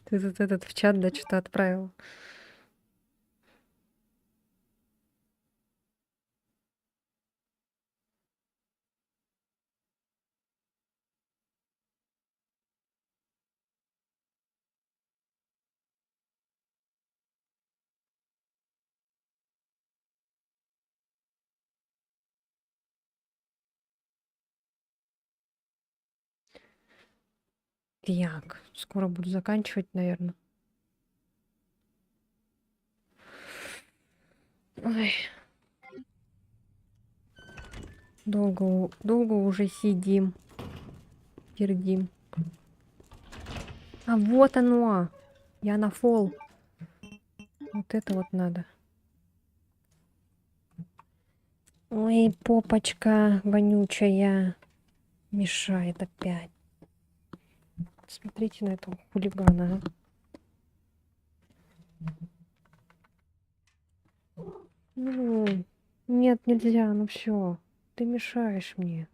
Ты тут этот в чат, да, что-то отправил. Так, скоро буду заканчивать, наверное. Ой, долго уже сидим, пердим. А вот оно! Я на фол. Вот это вот надо. Ой, попочка вонючая. Мешает опять. Смотрите на этого хулигана. Ну, нет, нельзя, ну все. Ты мешаешь мне.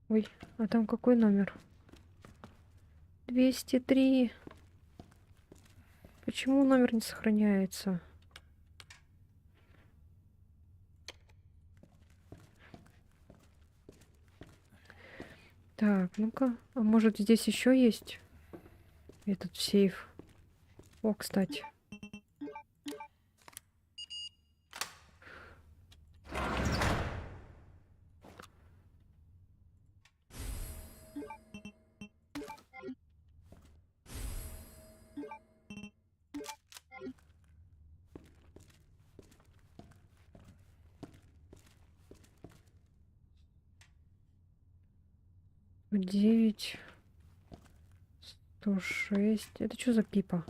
Ой, а там какой номер? 203. Почему номер не сохраняется? Так, ну-ка. А может здесь еще есть этот сейф? О, кстати. Девять, 106. Это что за пипа?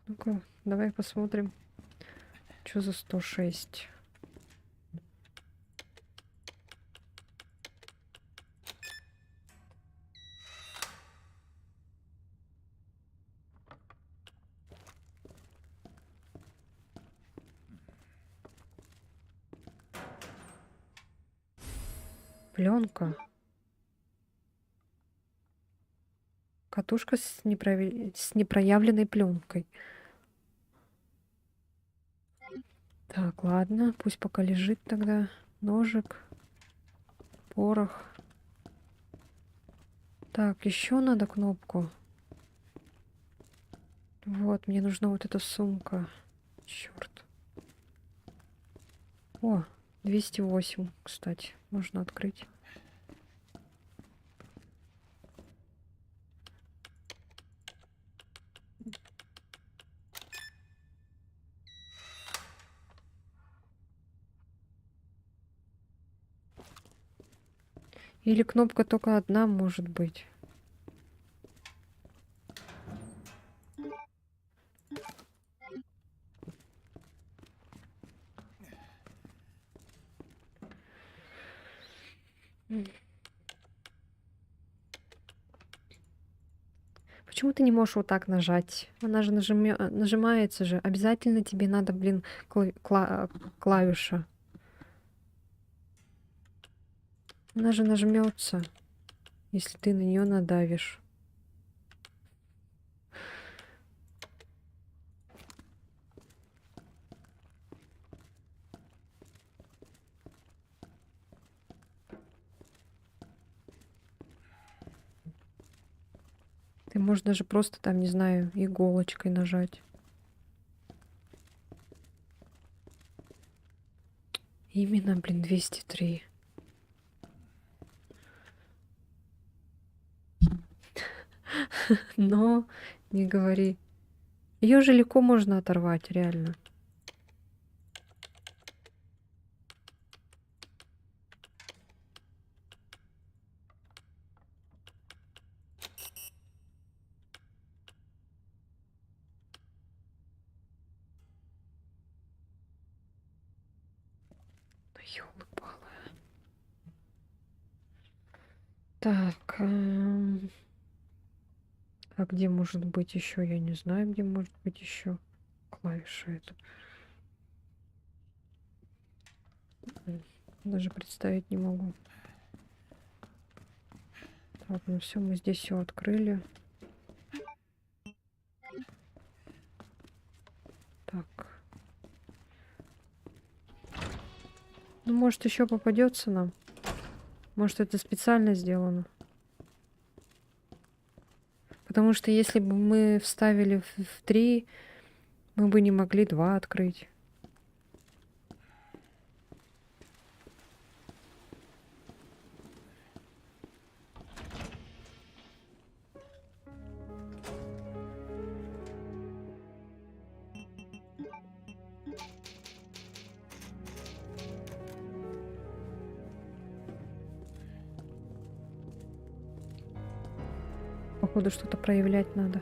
Ну-ка, давай посмотрим. Что за 106? Пленка. Катушка с непроявленной пленкой. Так, ладно, пусть пока лежит тогда. Ножик, порох. Так, еще надо кнопку. Вот, мне нужна вот эта сумка. Черт. О, 208, кстати, можно открыть. Или кнопка только одна может быть. Почему ты не можешь вот так нажать? Она же нажимается же. Обязательно тебе надо, блин, клавиша. Она же нажмется, если ты на нее надавишь. Ты можешь даже просто там, не знаю, иголочкой нажать. Именно, блин, 203. Но не говори. Ее же легко можно оторвать, реально. Ну, ёлы-палы. Так. А где может быть еще? Я не знаю, где может быть еще клавиша эта. Даже представить не могу. Так, ну все, мы здесь все открыли. Так. Ну, может, еще попадется нам. Может, это специально сделано. Потому что если бы мы вставили в 3, мы бы не могли 2 открыть. Походу, что-то проявлять надо.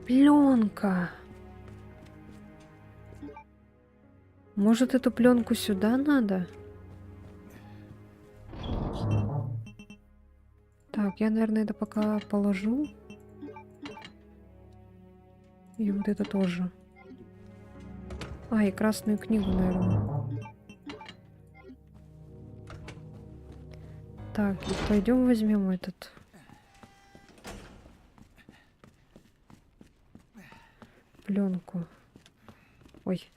Пленка! Может, эту пленку сюда надо? Так, я, наверное, это пока положу. И вот это тоже. А, и красную книгу, наверное. Так, пойдем возьмем этот. Пленку. Ой.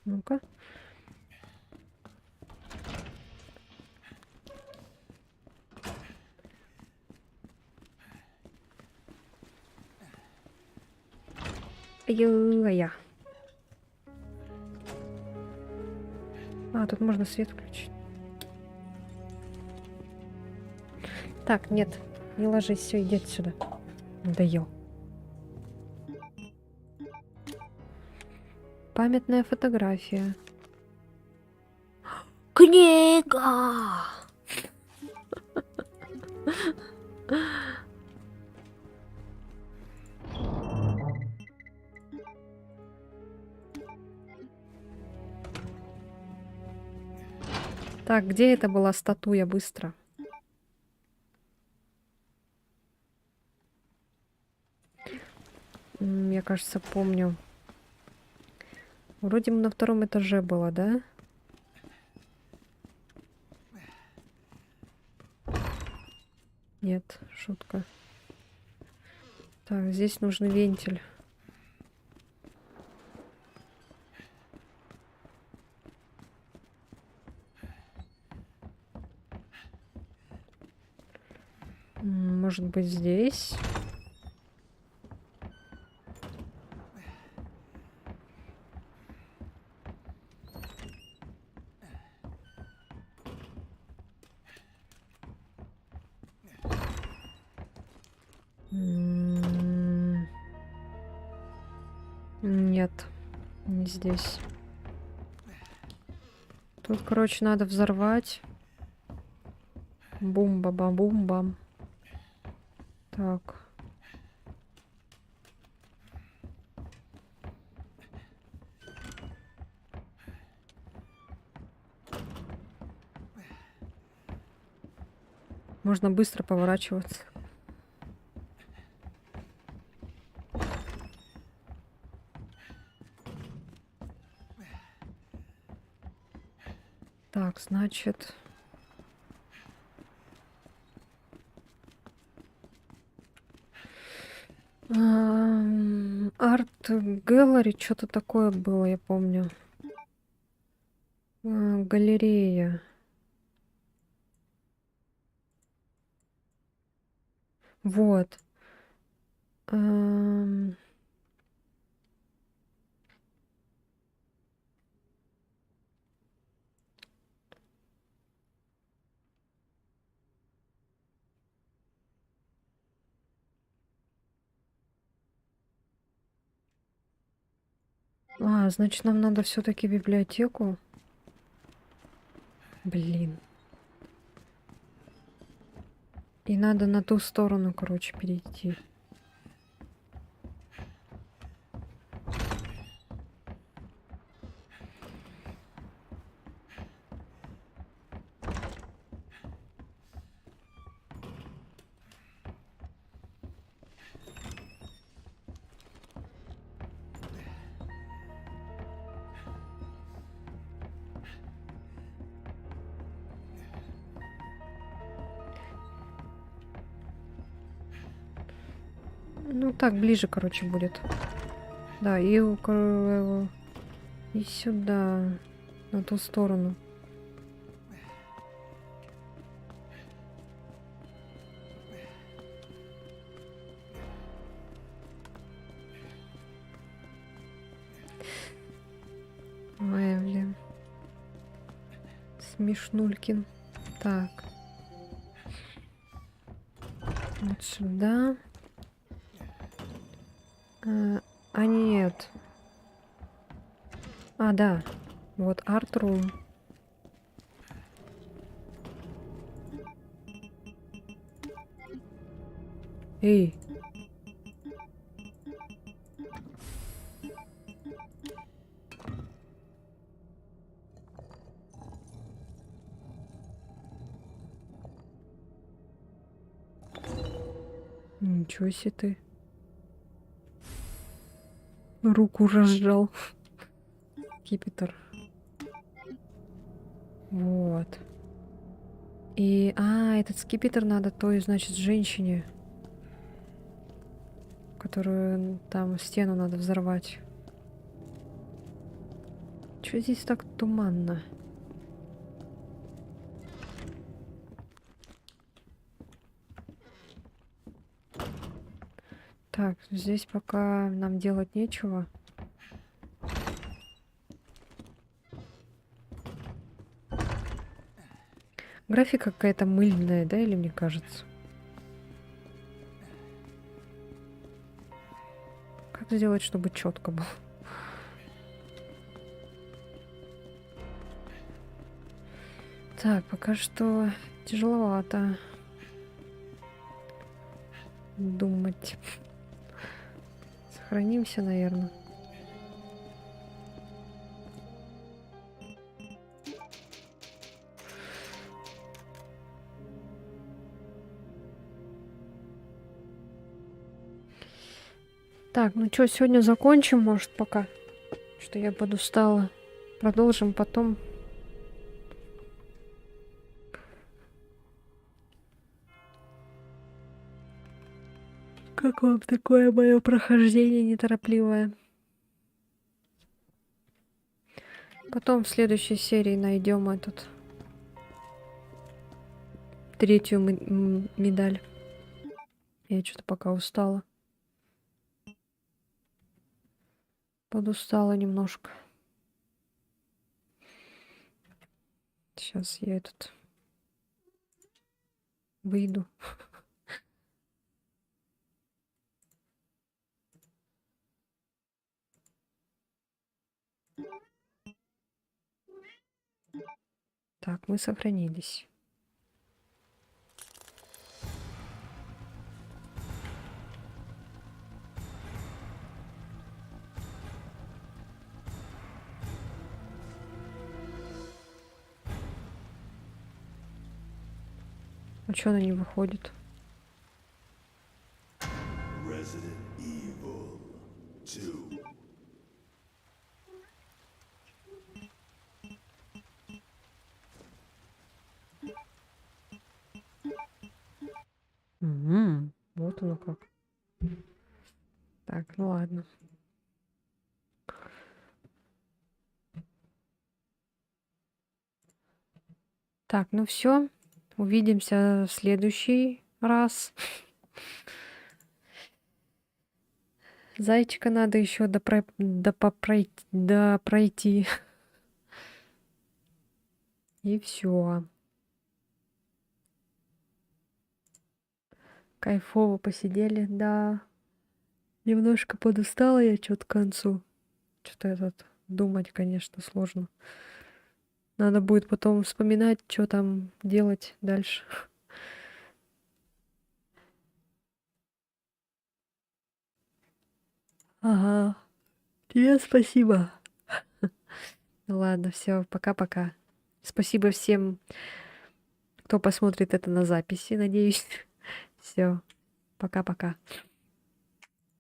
Ну-ка. Ай-я. А, тут можно свет включить. Так, нет, не ложись, все, иди отсюда. Надоел. Памятная фотография. Книга! Так, где это была статуя? Быстро. Я, кажется, помню. Вроде на 2-м этаже было, да? Нет, шутка. Так, здесь нужен вентиль. Может быть, здесь? Нет, не здесь. Тут, короче, надо взорвать. Бум-ба-бам-бум-бам. Так. Можно быстро поворачиваться. Так, значит... Арт Gallery, что-то такое было, я помню. Галерея. Вот. Значит, нам надо все-таки библиотеку. Блин. И надо на ту сторону, короче, перейти. Ну, так, ближе, короче, будет. Да, и сюда, на ту сторону. Ой, блин. Смешнулькин. Так. Вот сюда. Нет. Да. Вот арт-рум. Эй. Ничего себе ты. Руку разжал. Скипетр. Вот. И, этот скипетр надо той, значит, женщине, которую там стену надо взорвать. Чё здесь так туманно? Так, здесь пока нам делать нечего. Графика какая-то мыльная, да, или мне кажется? Как сделать, чтобы четко было? Так, пока что тяжеловато думать. Сохранимся, наверное. Так, ну что, сегодня закончим, может, пока. Что я подустала. Продолжим потом. Как вам такое мое прохождение неторопливое? Потом в следующей серии найдем этот третью медаль. Я что-то пока устала. Подустала немножко. Сейчас я этот выйду. Так, мы сохранились. А что она не выходит? Resident Evil 2. Вот оно как. Так, ну ладно. Так, ну все. Увидимся в следующий раз. Зайчика надо еще пройти. И все. Кайфово посидели, да. Немножко подустала я что-то к концу. Что-то этот думать, конечно, сложно. Надо будет потом вспоминать, что там делать дальше. Ага. Тебе спасибо. Ладно, все, пока-пока. Спасибо всем, кто посмотрит это на записи, надеюсь. Все, пока-пока.